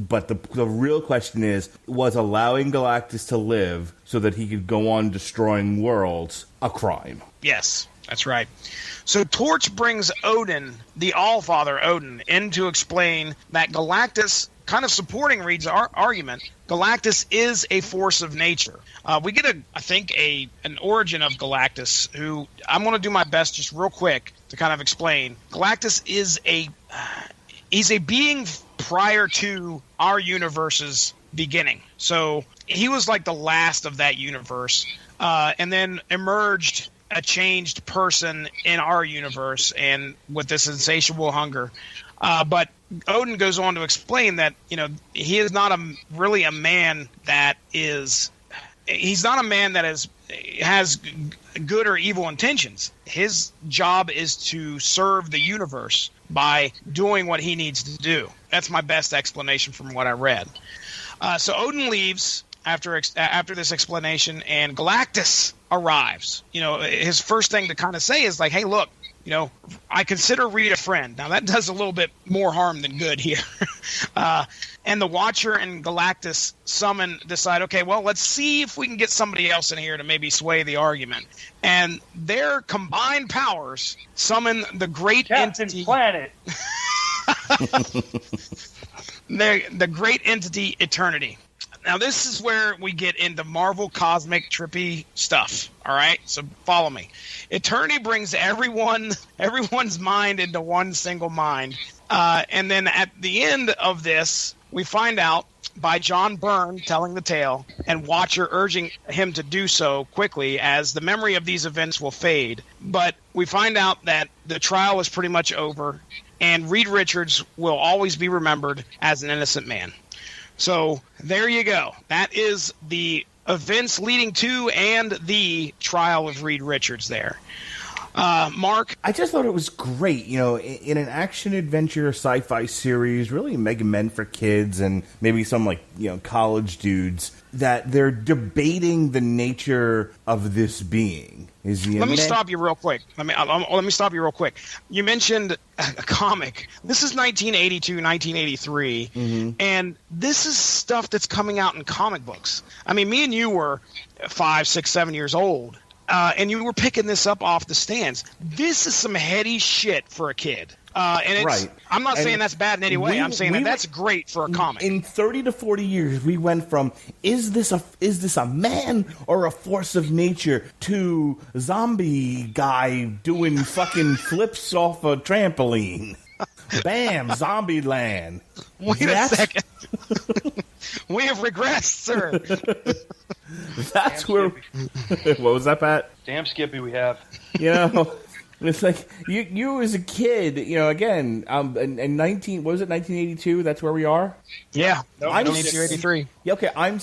but the real question is, was allowing Galactus to live so that he could go on destroying worlds a crime? Yes, that's right. So Torch brings Odin, the Allfather Odin, in to explain that Galactus, kind of supporting Reed's argument, Galactus is a force of nature. We get an origin of Galactus, who I'm going to do my best just real quick to kind of explain. Galactus is he's a being prior to our universe's beginning. So he was like the last of that universe, and then emerged a changed person in our universe and with this insatiable hunger. But Odin goes on to explain that, he is not really a man that is... He's not a man that has good or evil intentions. His job is to serve the universe by doing what he needs to do. That's my best explanation from what I read. So Odin leaves after this explanation, and Galactus arrives. His first thing to kind of say is like, hey, look, I consider Reed a friend. Now, that does a little bit more harm than good here. And the Watcher and Galactus decide, okay, well, let's see if we can get somebody else in here to maybe sway the argument. And their combined powers summon the great entity... Planet. The great entity Eternity. Now, this is where we get into Marvel cosmic trippy stuff, all right? So follow me. Eternity brings everyone's mind into one single mind. And then at the end of this, we find out by John Byrne telling the tale and Watcher urging him to do so quickly as the memory of these events will fade. But we find out that the trial is pretty much over, and Reed Richards will always be remembered as an innocent man. So there you go. That is the events leading to and the trial of Reed Richards there. Mark? I just thought it was great, in an action-adventure sci-fi series, really meant for kids and maybe some, college dudes, that they're debating the nature of this being. Let me stop you real quick. Let me stop you real quick. You mentioned a comic. This is 1982, 1983, and this is stuff that's coming out in comic books. I mean, me and you were 5, 6, 7 years old. And you were picking this up off the stands. This is some heady shit for a kid. And it's, right. I'm not saying that's bad in any way. I'm saying that's great for a comic. In 30 to 40 years, we went from is this a man or a force of nature to zombie guy doing fucking flips off a trampoline. Bam, zombie land. Wait a second. We have regressed, sir. That's Damn where. Skippy. What was that, Pat? Damn Skippy, we have. It's like you as a kid, again, in 1982. That's where we are. Yeah, I'm 1983. Yeah, okay. I'm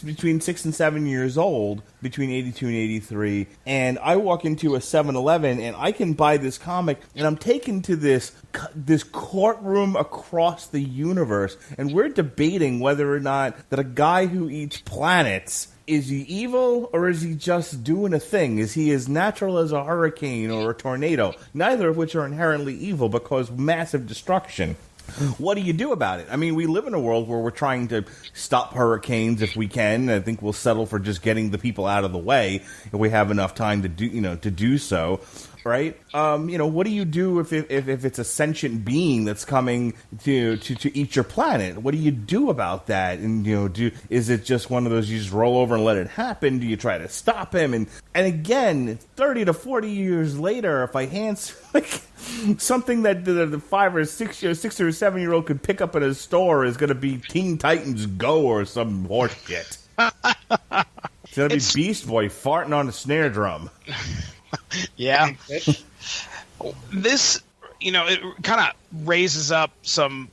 between 6 and 7 years old between 82 and 83, and I walk into a 7-Eleven and I can buy this comic, and I'm taken to this courtroom across the universe, and we're debating whether or not that a guy who eats planets. Is he evil, or is he just doing a thing? Is he as natural as a hurricane or a tornado? Neither of which are inherently evil, but cause massive destruction. What do you do about it? I mean, we live in a world where we're trying to stop hurricanes if we can. I think we'll settle for just getting the people out of the way if we have enough time to do so. Right? What do you do if it's a sentient being that's coming to eat your planet? What do you do about that? And is it just one of those you just roll over and let it happen? Do you try to stop him? And again, 30 to 40 years later, if I hand something that the 5 or 6 or 7-year-old could pick up at a store is going to be Teen Titans Go or some horse shit. It's going to be Beast Boy farting on a snare drum. Yeah. This, it kind of raises up some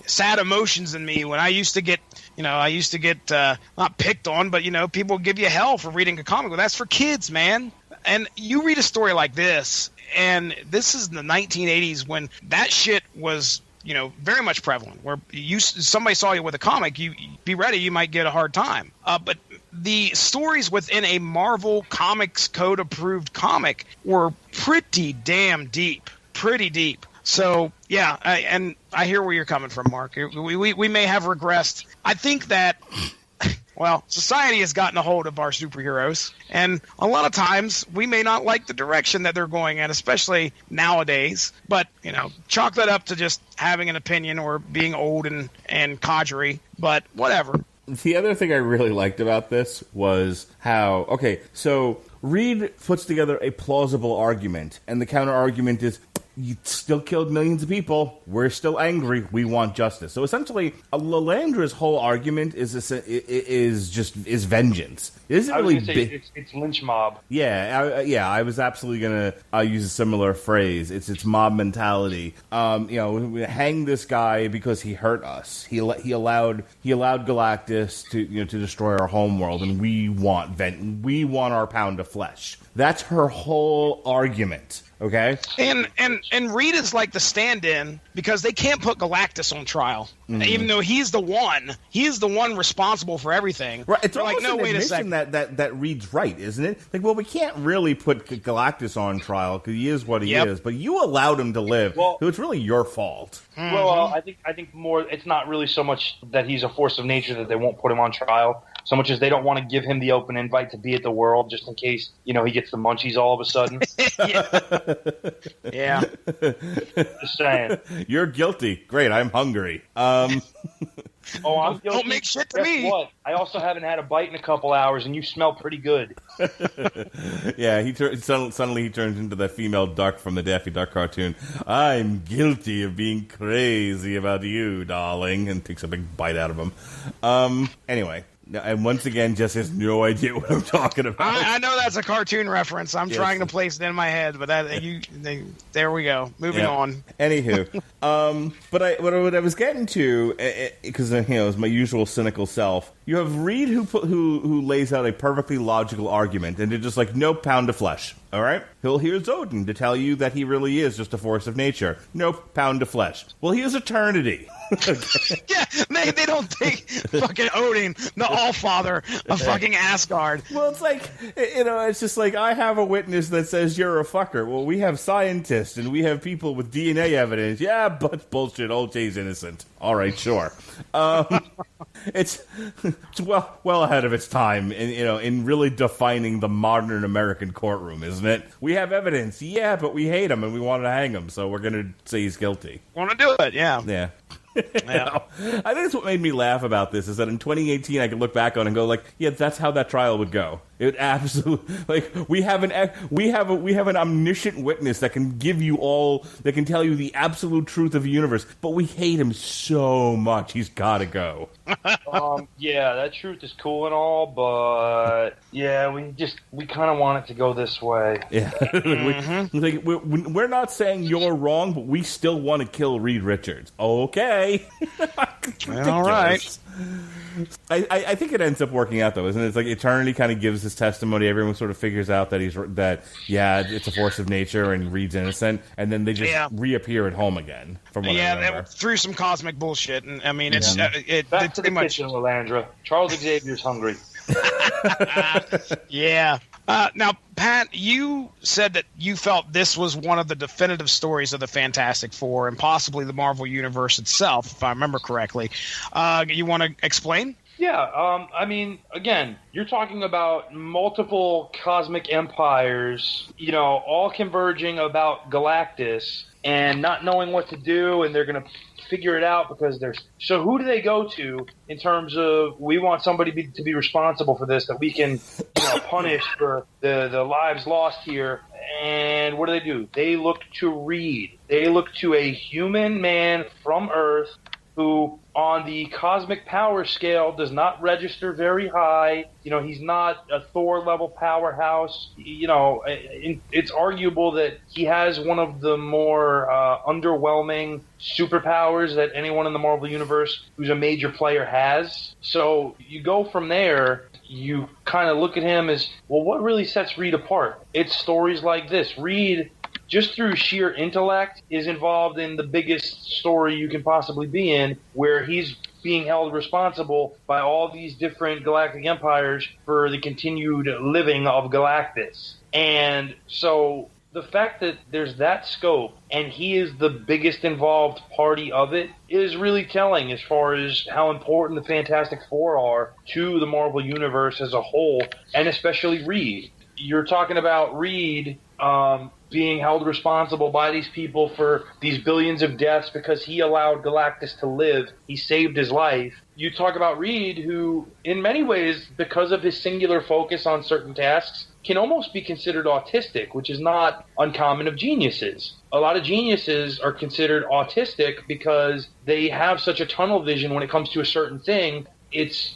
sad emotions in me when I used to get, not picked on, but, people give you hell for reading a comic. Well, that's for kids, man. And you read a story like this, and this is in the 1980s when that shit was, very much prevalent, where somebody saw you with a comic, you be ready, you might get a hard time. But the stories within a Marvel Comics Code approved comic were pretty damn deep. Pretty deep. So, yeah, I hear where you're coming from, Mark. We may have regressed. I think that, well, society has gotten a hold of our superheroes, and a lot of times we may not like the direction that they're going in, especially nowadays. But, chalk that up to just having an opinion or being old and codgery, but whatever. The other thing I really liked about this was how, so Reed puts together a plausible argument, and the counter argument is, you still killed millions of people. We're still angry. We want justice. So essentially, Lalandra's whole argument is vengeance. It isn't really it's lynch mob. Yeah. I was absolutely gonna use a similar phrase. It's mob mentality. Hang this guy because he hurt us. He allowed Galactus to destroy our homeworld, and we want our pound of flesh. That's her whole argument. Okay. And Reed is like the stand-in because they can't put Galactus on trial, even though he's the one responsible for everything. Right. It's They're almost like, no, an wait a admission second. that Reed's right, isn't it? Like, well, we can't really put Galactus on trial because he is what he is, but you allowed him to live, so it's really your fault. Well, I think more. It's not really so much that he's a force of nature that they won't put him on trial, so much as they don't want to give him the open invite to be at the World, just in case he gets the munchies all of a sudden. Yeah. Just saying. You're guilty. Great, I'm hungry. I'm guilty. Don't make shit to Guess me. What? I also haven't had a bite in a couple hours, and you smell pretty good. Yeah, suddenly he turns into that female duck from the Daffy Duck cartoon. I'm guilty of being crazy about you, darling, and takes a big bite out of him. Anyway. And once again, Jess has no idea what I'm talking about. I know that's a cartoon reference. I'm trying to place it in my head, but there we go. Moving on. Anywho, what I was getting to, because it's my usual cynical self. You have Reed who lays out a perfectly logical argument, and they're just like, no pound of flesh. All right, here's Odin to tell you that he really is just a force of nature. No pound of flesh. Well, he is eternity. Yeah, they don't take fucking Odin, the Allfather of fucking Asgard. Well, it's like, it's just like, I have a witness that says you're a fucker. Well, we have scientists and we have people with DNA evidence. Yeah, but bullshit. Old Jay's innocent. All right, sure. It's well ahead of its time in really defining the modern American courtroom, isn't it? We have evidence. Yeah, but we hate him and we want to hang him, so we're going to say he's guilty. Want to do it, yeah. Yeah. I think that's what made me laugh about this, is that in 2018 I could look back on and go like, yeah, that's how that trial would go. It would absolutely, we have an omniscient witness that can tell you the absolute truth of the universe, but we hate him so much he's got to go. Yeah, that truth is cool and all, but yeah, we kind of want it to go this way. Yeah, we're not saying you're wrong, but we still want to kill Reed Richards. Okay, all right. I think it ends up working out though, isn't it? It's like Eternity kind of gives his testimony. Everyone sort of figures out that it's a force of nature and Reed's innocent, and then they just reappear at home again. From what I remember, through some cosmic bullshit, and I mean back to the kitchen, Lalandra. Charles Xavier's hungry. Yeah. Now, Pat, you said that you felt this was one of the definitive stories of the Fantastic Four and possibly the Marvel Universe itself, if I remember correctly. You want to explain? Yeah, I mean, again, you're talking about multiple cosmic empires, all converging about Galactus and not knowing what to do, and they're going to figure it out because so who do they go to in terms of, we want somebody to be responsible for this, that we can punish for the lives lost here. And what do? They look to Reed. They look to a human man from Earth who, on the cosmic power scale, does not register very high. He's not a Thor-level powerhouse. It's arguable that he has one of the more underwhelming superpowers that anyone in the Marvel Universe who's a major player has. So you go from there, you kind of look at him as, well, what really sets Reed apart? It's stories like this. Reed, just through sheer intellect, is involved in the biggest story you can possibly be in, where he's being held responsible by all these different galactic empires for the continued living of Galactus. And so the fact that there's that scope and he is the biggest involved party of it is really telling as far as how important the Fantastic Four are to the Marvel Universe as a whole, and especially Reed. You're talking about Reed being held responsible by these people for these billions of deaths because he allowed Galactus to live. He saved his life. You talk about Reed, who, in many ways, because of his singular focus on certain tasks, can almost be considered autistic, which is not uncommon of geniuses. A lot of geniuses are considered autistic because they have such a tunnel vision when it comes to a certain thing. It's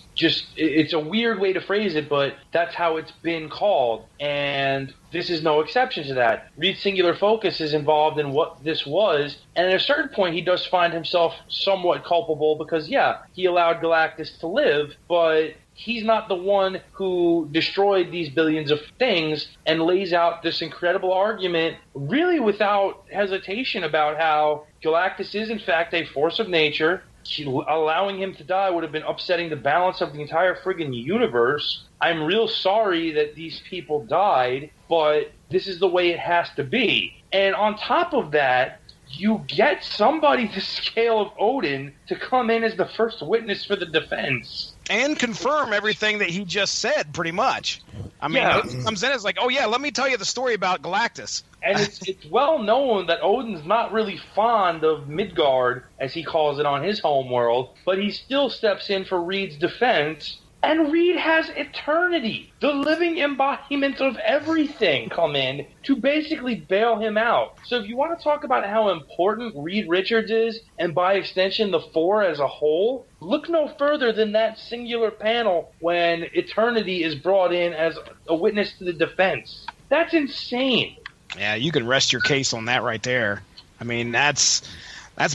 a weird way to phrase it, but that's how it's been called, and this is no exception to that. Reed's singular focus is involved in what this was, and at a certain point he does find himself somewhat culpable because, yeah, he allowed Galactus to live, but he's not the one who destroyed these billions of things, and lays out this incredible argument really without hesitation about how Galactus is in fact a force of nature. Allowing him to die would have been upsetting the balance of the entire friggin' universe. I'm real sorry that these people died, but this is the way it has to be. And on top of that, you get somebody the scale of Odin to come in as the first witness for the defense. And confirm everything that he just said, pretty much. I mean, Odin comes in as like, oh yeah, let me tell you the story about Galactus. And it's well known that Odin's not really fond of Midgard, as he calls it on his homeworld, but he still steps in for Reed's defense. And Reed has eternity, the living embodiment of everything, come in to basically bail him out. So if you want to talk about how important Reed Richards is, and by extension the Four as a whole, look no further than that singular panel when Eternity is brought in as a witness to the defense. That's insane. Yeah, you can rest your case on that right there. I mean, that's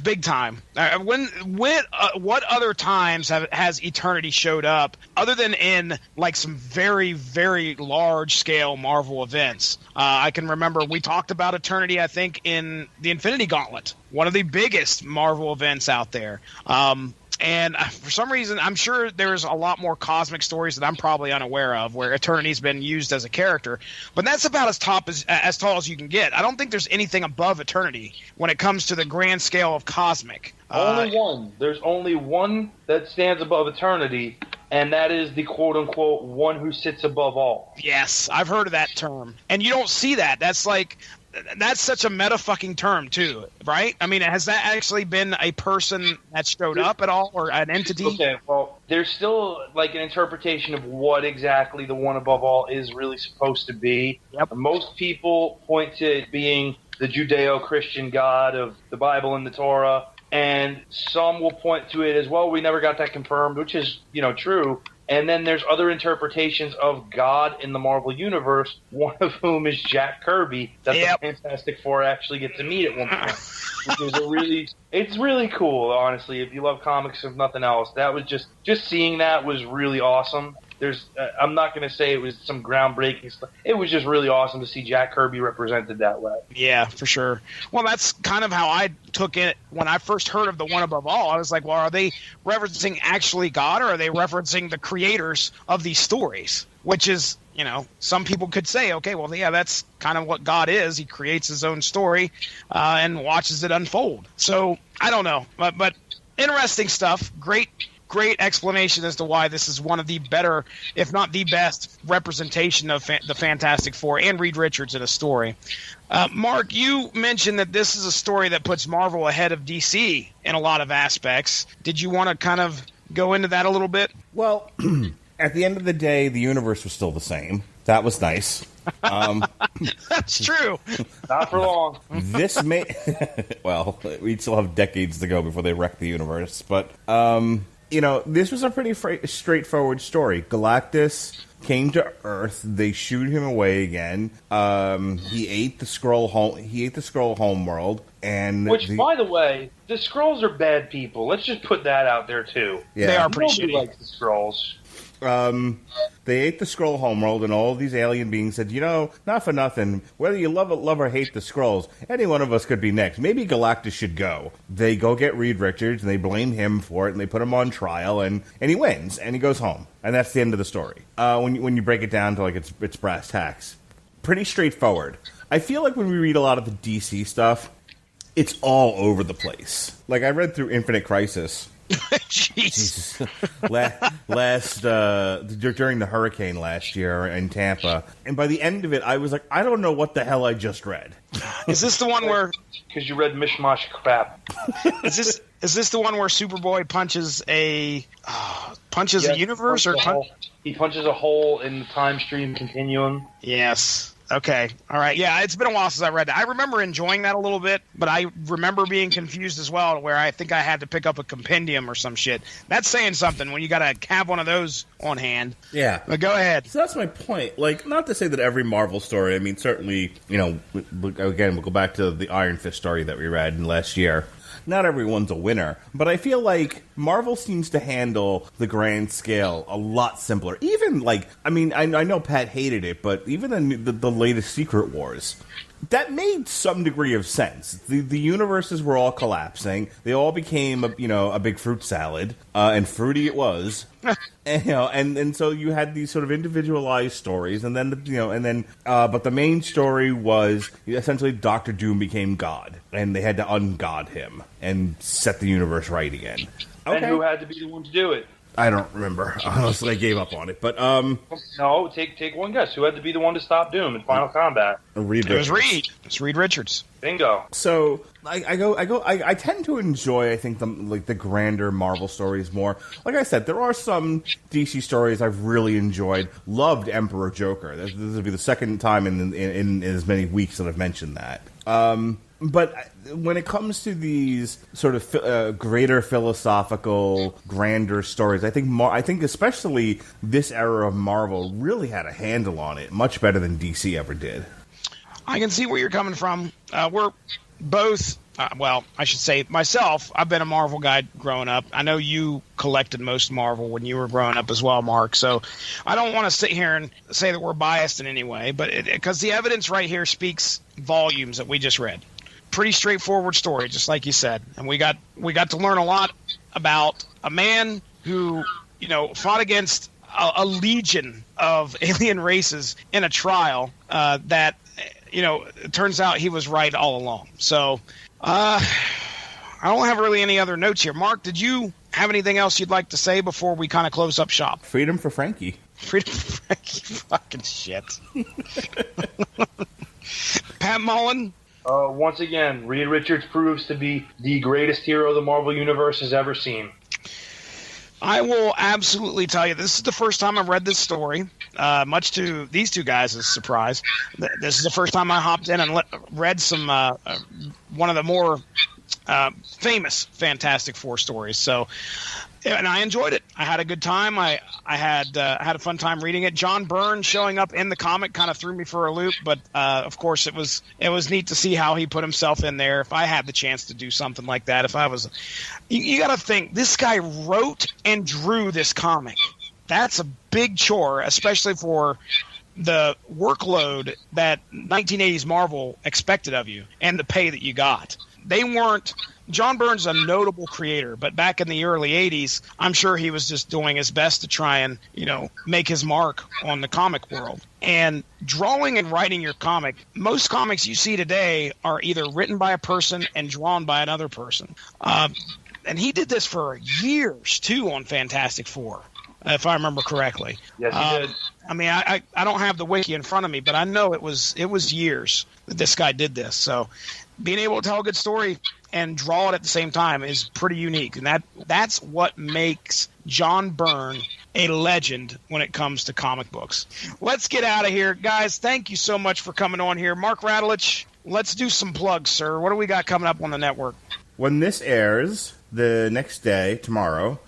big time. What other times has Eternity showed up other than in like some very, very large scale Marvel events? I can remember we talked about Eternity, I think, in the Infinity Gauntlet, one of the biggest Marvel events out there. And for some reason, I'm sure there's a lot more cosmic stories that I'm probably unaware of where Eternity's been used as a character. But that's about as tall as you can get. I don't think there's anything above Eternity when it comes to the grand scale of cosmic. Only one. There's only one that stands above Eternity, and that is the quote-unquote one who sits above all. Yes, I've heard of that term. And you don't see that. That's such a meta-fucking term, too, right? I mean, has that actually been a person that showed up at all, or an entity? Okay, well, there's still, like, an interpretation of what exactly the one above all is really supposed to be. Yep. Most people point to it being the Judeo-Christian God of the Bible and the Torah, and some will point to it as, well, we never got that confirmed, which is, true. And then there's other interpretations of God in the Marvel Universe, one of whom is Jack Kirby, that the Fantastic Four actually get to meet at one point. Which is it's really cool, honestly, if you love comics, if nothing else. That was just seeing that was really awesome. I'm not going to say it was some groundbreaking stuff. It was just really awesome to see Jack Kirby represented that way. Yeah, for sure. Well, that's kind of how I took it when I first heard of the one above all. I was like, well, are they referencing actually God, or are they referencing the creators of these stories? Which is, some people could say, okay, well, yeah, that's kind of what God is. He creates his own story and watches it unfold. So I don't know, but interesting stuff. Great explanation as to why this is one of the better, if not the best, representation of the Fantastic Four and Reed Richards in a story. Mark, you mentioned that this is a story that puts Marvel ahead of DC in a lot of aspects. Did you want to kind of go into that a little bit? Well, at the end of the day, the universe was still the same. That was nice. That's true. Not for long. This may... well, we still have decades to go before they wreck the universe, but... this was a pretty straightforward story. Galactus came to Earth. They shooed him away again. He ate the Skrull homeworld, and by the way, the Skrulls are bad people. Let's just put that out there too. Yeah. They are pretty Nobody shitty. likes the Skrulls. They ate the Skrull homeworld, and all these alien beings said, not for nothing, whether you love or hate the Skrulls, any one of us could be next. Maybe Galactus should go. They go get Reed Richards, and they blame him for it, and they put him on trial, and he wins, and he goes home. And that's the end of the story. When you break it down to, like, its brass tacks. Pretty straightforward. I feel like when we read a lot of the DC stuff, it's all over the place. Like, I read through Infinite Crisis. Jesus. During the hurricane last year in Tampa, and by the end of it, I was like, I don't know what the hell I just read. Is this the one where? Because you read mishmash crap. Is this the one where Superboy punches a universe, or he punches a hole in the time stream continuum? Yes. Okay. All right. Yeah, it's been a while since I read that. I remember enjoying that a little bit, but I remember being confused as well, where I think I had to pick up a compendium or some shit. That's saying something when you got to have one of those on hand. Yeah. But go ahead. So that's my point. Like, not to say that every Marvel story, I mean, certainly, we'll go back to the Iron Fist story that we read last year. Not everyone's a winner, but I feel like Marvel seems to handle the grand scale a lot simpler. Even, I know Pat hated it, but even the latest Secret Wars, that made some degree of sense. The universes were all collapsing. They all became a big fruit salad, and fruity it was. And so you had these sort of individualized stories, and then but the main story was essentially Doctor Doom became God, and they had to ungod him and set the universe right again. Okay. And who had to be the one to do it? I don't remember. Honestly, I gave up on it. But no, take one guess. Who had to be the one to stop Doom in Final Combat? It was Reed. It's Reed Richards. Bingo. So I tend to enjoy, I think, the grander Marvel stories more. Like I said, there are some DC stories I've really enjoyed. Loved Emperor Joker. This will be the second time in as many weeks that I've mentioned that. But when it comes to these sort of greater philosophical, grander stories, I think especially this era of Marvel really had a handle on it much better than DC ever did. I can see where you're coming from. We're both, I should say myself, I've been a Marvel guy growing up. I know you collected most Marvel when you were growing up as well, Mark. So I don't want to sit here and say that we're biased in any way, but because the evidence right here speaks volumes that we just read. Pretty straightforward story, just like you said, and we got to learn a lot about a man who fought against a legion of alien races in a trial that it turns out he was right all along. So I don't have really any other notes here. Mark, did you have anything else you'd like to say before we kind of close up shop? Freedom for Frankie. Freedom for Frankie. Fucking shit. Pat Mullin. Once again, Reed Richards proves to be the greatest hero the Marvel Universe has ever seen. I will absolutely tell you, this is the first time I've read this story, much to these two guys' surprise. This is the first time I hopped in and read some one of the more famous Fantastic Four stories. So, and I enjoyed it. I had a good time. I had a fun time reading it. John Byrne showing up in the comic kind of threw me for a loop, but of course it was neat to see how he put himself in there. If I had the chance to do something like that, you got to think, this guy wrote and drew this comic. That's a big chore, especially for the workload that 1980s Marvel expected of you and the pay that you got. They weren't. John Byrne's a notable creator, but back in the early 80s, I'm sure he was just doing his best to try and, make his mark on the comic world. And drawing and writing your comic, most comics you see today are either written by a person and drawn by another person. And he did this for years, too, on Fantastic Four, if I remember correctly. Yes, he did. I mean, I don't have the wiki in front of me, but I know it was years that this guy did this. So being able to tell a good story and draw it at the same time is pretty unique. And that's what makes John Byrne a legend when it comes to comic books. Let's get out of here. Guys, thank you so much for coming on here. Mark Radulich, let's do some plugs, sir. What do we got coming up on the network? When this airs, the next day, tomorrow,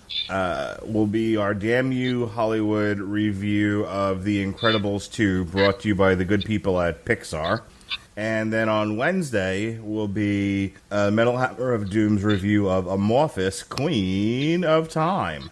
will be our Damn You Hollywood review of The Incredibles 2, brought to you by the good people at Pixar. And then on Wednesday will be Metal Hammer of Doom's review of Amorphous, Queen of Time.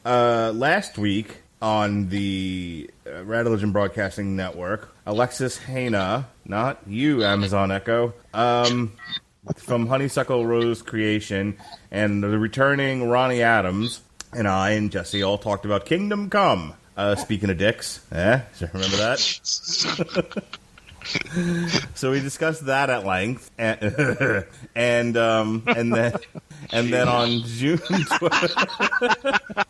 Last week, on the Rad Religion Broadcasting Network. Alexis Hana, not you, Amazon Echo, from Honeysuckle Rose Creation, and the returning Ronnie Adams, and I and Jesse all talked about Kingdom Come. Speaking of dicks, remember that? So we discussed that at length, and then on June 12th,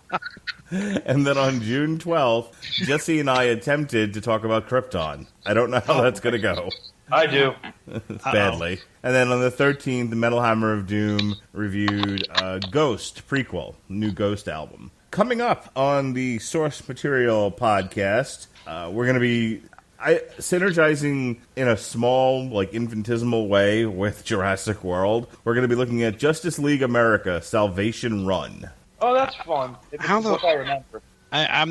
and then on June 12th, Jesse and I attempted to talk about Krypton. I don't know how that's going to go. I do. Badly. And then on the 13th, the Metal Hammer of Doom reviewed Ghost prequel, new Ghost album. Coming up on the Source Material podcast, we're going to be synergizing in a small, like, infinitesimal way with Jurassic World. We're going to be looking at Justice League America: Salvation Run. Oh, that's fun. How what I remember. How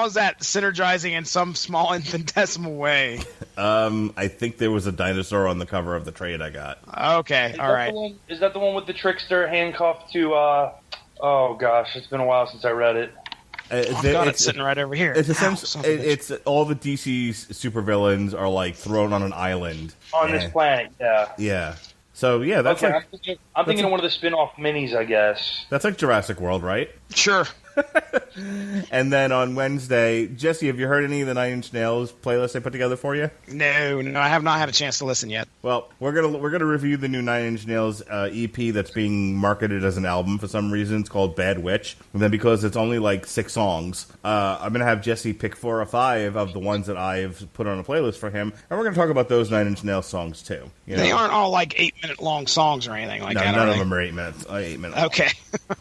is that synergizing in some small infinitesimal way? I think there was a dinosaur on the cover of the trade I got. Okay, all right. Is that the one with the trickster handcuffed to? Oh gosh, it's been a while since I read it. It's sitting right over here. It's essentially it's all the DC's supervillains are like thrown on an island on this planet. Yeah. Yeah. So yeah, that's okay, like I'm thinking of one of the spin-off minis, I guess. That's like Jurassic World, right? Sure. And then on Wednesday, Jesse, have you heard any of the Nine Inch Nails playlist I put together for you? No, I have not had a chance to listen yet. Well, we're gonna review the new Nine Inch Nails EP that's being marketed as an album for some reason. It's called Bad Witch, and then because it's only like 6 songs, I'm gonna have Jesse pick 4 or 5 of the ones that I've put on a playlist for him, and we're gonna talk about those Nine Inch Nails songs too. You know? They aren't all like 8-minute long songs or anything like that. None of them are 8 minutes. 8 minutes. Okay.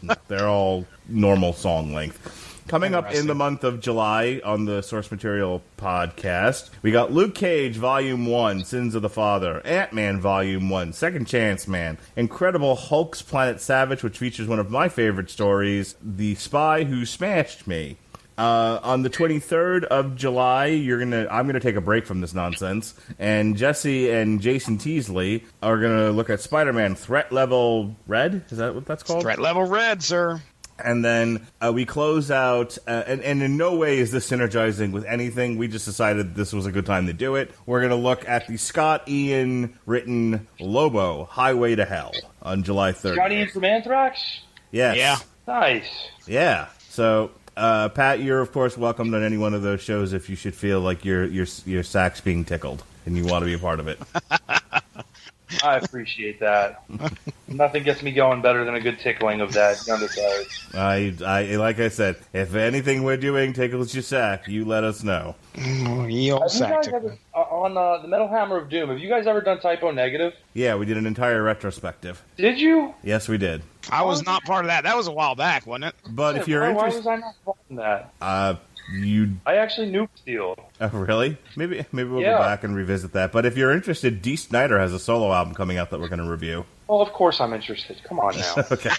No, they're all normal song length. Coming up in the month of July on the Source Material podcast, we got Luke Cage Volume 1, Sins of the Father, Ant-Man Volume 1, Second Chance Man, Incredible Hulk's Planet Savage, which features one of my favorite stories, The Spy Who Smashed Me. On the 23rd of July, I'm gonna take a break from this nonsense, and Jesse and Jason Teasley are gonna look at Spider-Man Threat Level Red. Is that what that's called? Threat Level Red, sir. And then we close out, and in no way is this synergizing with anything. We just decided this was a good time to do it. We're going to look at the Scott Ian written Lobo, Highway to Hell, on July 3rd. Scott Ian from Anthrax? Yes. Yeah. Nice. Yeah. So, Pat, you're, of course, welcomed on any one of those shows if you should feel like your sack's being tickled and you want to be a part of it. I appreciate that. Nothing gets me going better than a good tickling of that underside. I like I said, if anything we're doing tickles your sack, you let us know. On the Metal Hammer of Doom, have you guys ever done Typo Negative? Yeah, we did an entire retrospective. Did you? Yes, we did. I was not part of that. That was a while back, wasn't it? But if you're interested, why was I not involved in that? I actually knew Steel. Oh, really? Maybe we'll go back and revisit that. But if you're interested, Dee Snider has a solo album coming out that we're going to review. Well, of course I'm interested. Come on now. Okay.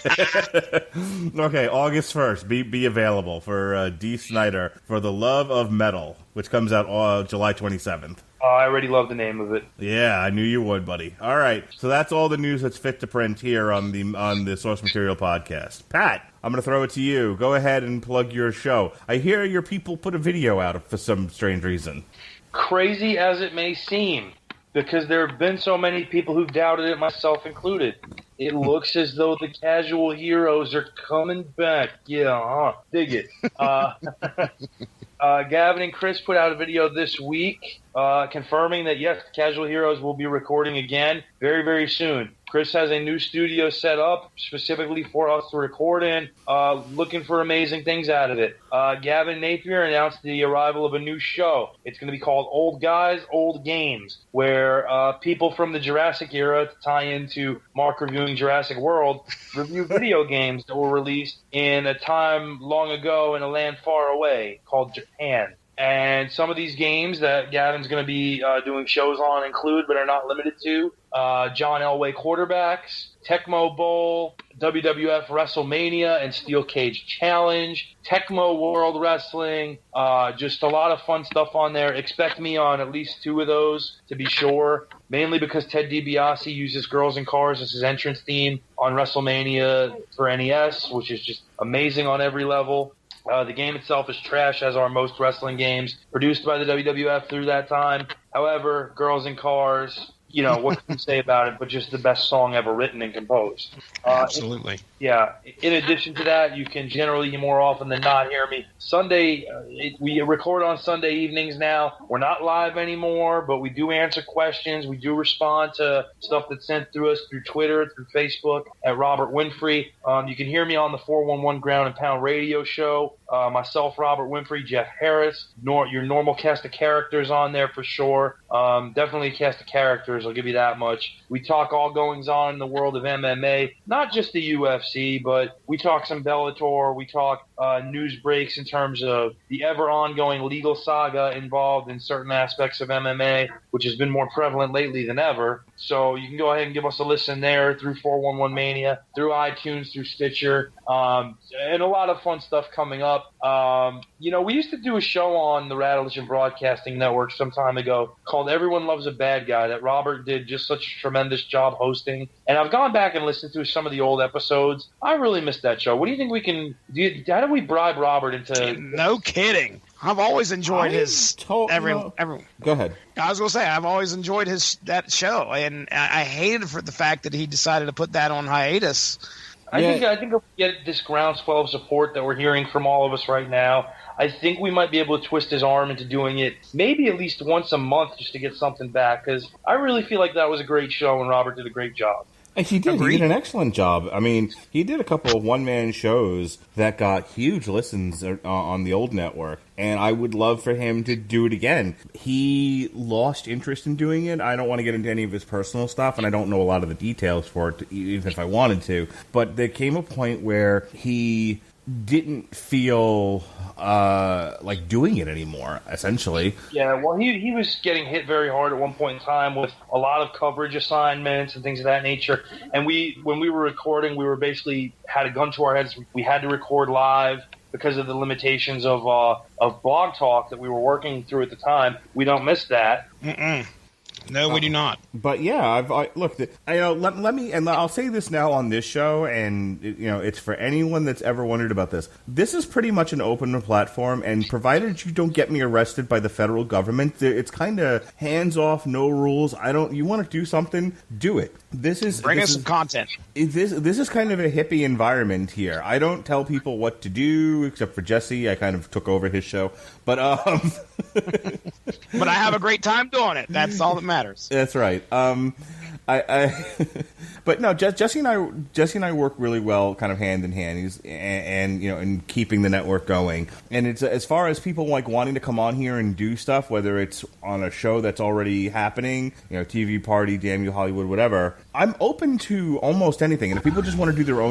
Okay, August 1st. Be available for Dee Snider for The Love of Metal, which comes out July 27th. I already love the name of it. Yeah, I knew you would, buddy. All right, so that's all the news that's fit to print here on the Source Material podcast. Pat, I'm going to throw it to you. Go ahead and plug your show. I hear your people put a video out for some strange reason. Crazy as it may seem, because there have been so many people who've doubted it, myself included. It looks as though the casual heroes are coming back. Yeah, dig it. Gavin and Chris put out a video this week confirming that, yes, Casual Heroes will be recording again very, very soon. Chris has a new studio set up specifically for us to record in, looking for amazing things out of it. Gavin Napier announced the arrival of a new show. It's going to be called Old Guys, Old Games, where people from the Jurassic era, to tie into Mark reviewing Jurassic World, review video games that were released in a time long ago in a land far away called Japan. And some of these games that Gavin's going to be doing shows on include, but are not limited to, John Elway Quarterbacks, Tecmo Bowl, WWF WrestleMania and Steel Cage Challenge, Tecmo World Wrestling, just a lot of fun stuff on there. Expect me on at least 2 of those, to be sure, mainly because Ted DiBiase uses Girls and Cars as his entrance theme on WrestleMania for NES, which is just amazing on every level. The game itself is trash, as are most wrestling games produced by the WWF through that time. However, Girls in Cars, you know, what can you say about it but just the best song ever written and composed. Absolutely. Yeah. In addition to that, you can generally more often than not hear me Sunday. We record on Sunday evenings now. We're not live anymore, but we do answer questions. We do respond to stuff that's sent through us through Twitter, through Facebook at Robert Winfrey. You can hear me on the 411 Ground and Pound radio show. Myself, Robert Winfrey, Jeff Harris, your normal cast of characters on there for sure. Definitely a cast of characters, I'll give you that much. We talk all goings on in the world of MMA, not just the UFC, but we talk some Bellator. We talk news breaks in terms of the ever ongoing legal saga involved in certain aspects of MMA, which has been more prevalent lately than ever. So you can go ahead and give us a listen there through 411 Mania, through iTunes, through Stitcher, and a lot of fun stuff coming up. You know, we used to do a show on the Rattleton Broadcasting Network some time ago called Everyone Loves a Bad Guy that Robert did just such a tremendous job hosting. And I've gone back and listened to some of the old episodes. I really missed that show. What do you think we can do? How do we bribe Robert into... No kidding. I've always enjoyed his Go ahead. I was gonna say I've always enjoyed that show, and I hated for the fact that he decided to put that on hiatus. I think if we get this groundswell of support that we're hearing from all of us right now, I think we might be able to twist his arm into doing it maybe at least once a month just to get something back, because I really feel like that was a great show and Robert did a great job. He did. Agreed. He did an excellent job. I mean, he did a couple of one-man shows that got huge listens on the old network, and I would love for him to do it again. He lost interest in doing it. I don't want to get into any of his personal stuff, and I don't know a lot of the details for it, even if I wanted to. But there came a point where he didn't feel like doing it anymore, essentially. Yeah, well, he was getting hit very hard at one point in time with a lot of coverage assignments and things of that nature. And when we were recording, we were basically had a gun to our heads. We had to record live because of the limitations of Blog Talk that we were working through at the time. We don't miss that. No, we do not. But yeah, let me, and I'll say this now on this show, and it's for anyone that's ever wondered about this. This is pretty much an open platform, and provided you don't get me arrested by the federal government, it's kind of hands off, no rules. You want to do something, do it. Bring us some content. This is kind of a hippie environment here. I don't tell people what to do, except for Jesse. I kind of took over his show, but but I have a great time doing it. That's all that matters. That's right. But no, Jesse and I work really well, kind of hand in hand. In keeping the network going. And it's as far as people like wanting to come on here and do stuff, whether it's on a show that's already happening, TV party, Damn You Hollywood, whatever. I'm open to almost anything. And if people just want to do their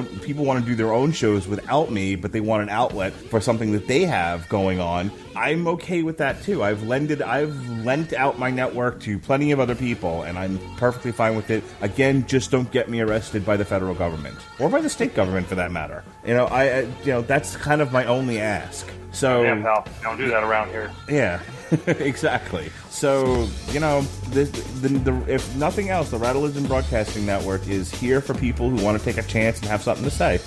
own shows without me, but they want an outlet for something that they have going on, I'm okay with that too. I've lent out my network to plenty of other people, and I'm perfectly fine with it. Again, just don't get me arrested by the federal government or by the state government, for that matter. That's kind of my only ask. So yeah, pal, don't do that around here. Yeah, exactly. So if nothing else, the Rattleton Broadcasting Network is here for people who want to take a chance and have something to say.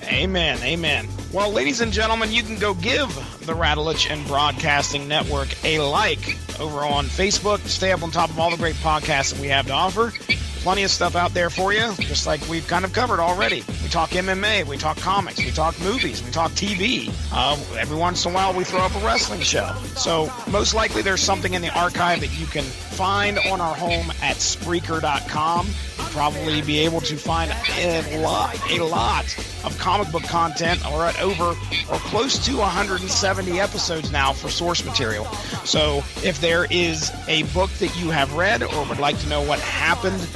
Amen, amen. Well, ladies and gentlemen, you can go give the Rattleton Broadcasting Network a like over on Facebook to stay up on top of all the great podcasts that we have to offer. Plenty of stuff out there for you, just like we've kind of covered already. We talk MMA, we talk comics, we talk movies, we talk TV. Every once in a while, we throw up a wrestling show. So most likely there's something in the archive that you can find on our home at Spreaker.com. You'll probably be able to find a lot of comic book content. We're at over or close to 170 episodes now for source material. So if there is a book that you have read or would like to know what happened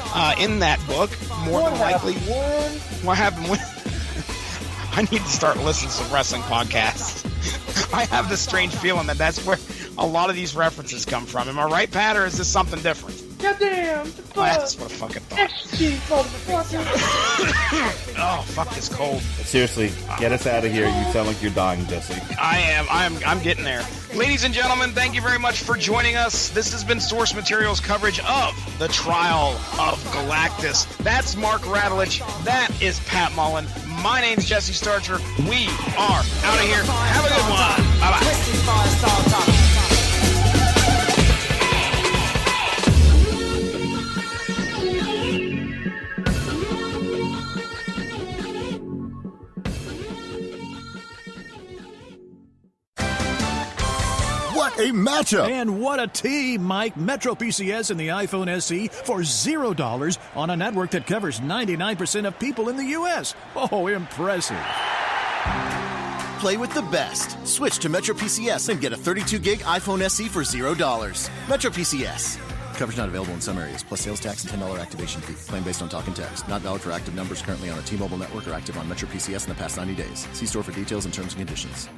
in that book, more than likely, what happened when... I need to start listening to some wrestling podcasts. I have this strange feeling that that's where a lot of these references come from. Am I right, Pat, or is this something different? Goddamn! That's what I fucking thought. Oh, fuck this cold. Seriously, get us out of here. You sound like you're dying, Jesse. I'm getting there. Ladies and gentlemen, thank you very much for joining us. This has been Source Materials coverage of the Trial of Galactus. That's Mark Radulich. That is Pat Mullin. My name's Jesse Starcher. We are out of here. Have a good one. Bye-bye. What a matchup! And what a team, Mike. Metro PCS and the iPhone SE for $0 on a network that covers 99% of people in the U.S. Oh, impressive. Play with the best. Switch to Metro PCS and get a 32-gig iPhone SE for $0. Metro PCS. Coverage not available in some areas, plus sales tax and $10 activation fee. Claim based on talk and text. Not valid for active numbers currently on a T-Mobile network or active on Metro PCS in the past 90 days. See store for details and terms and conditions.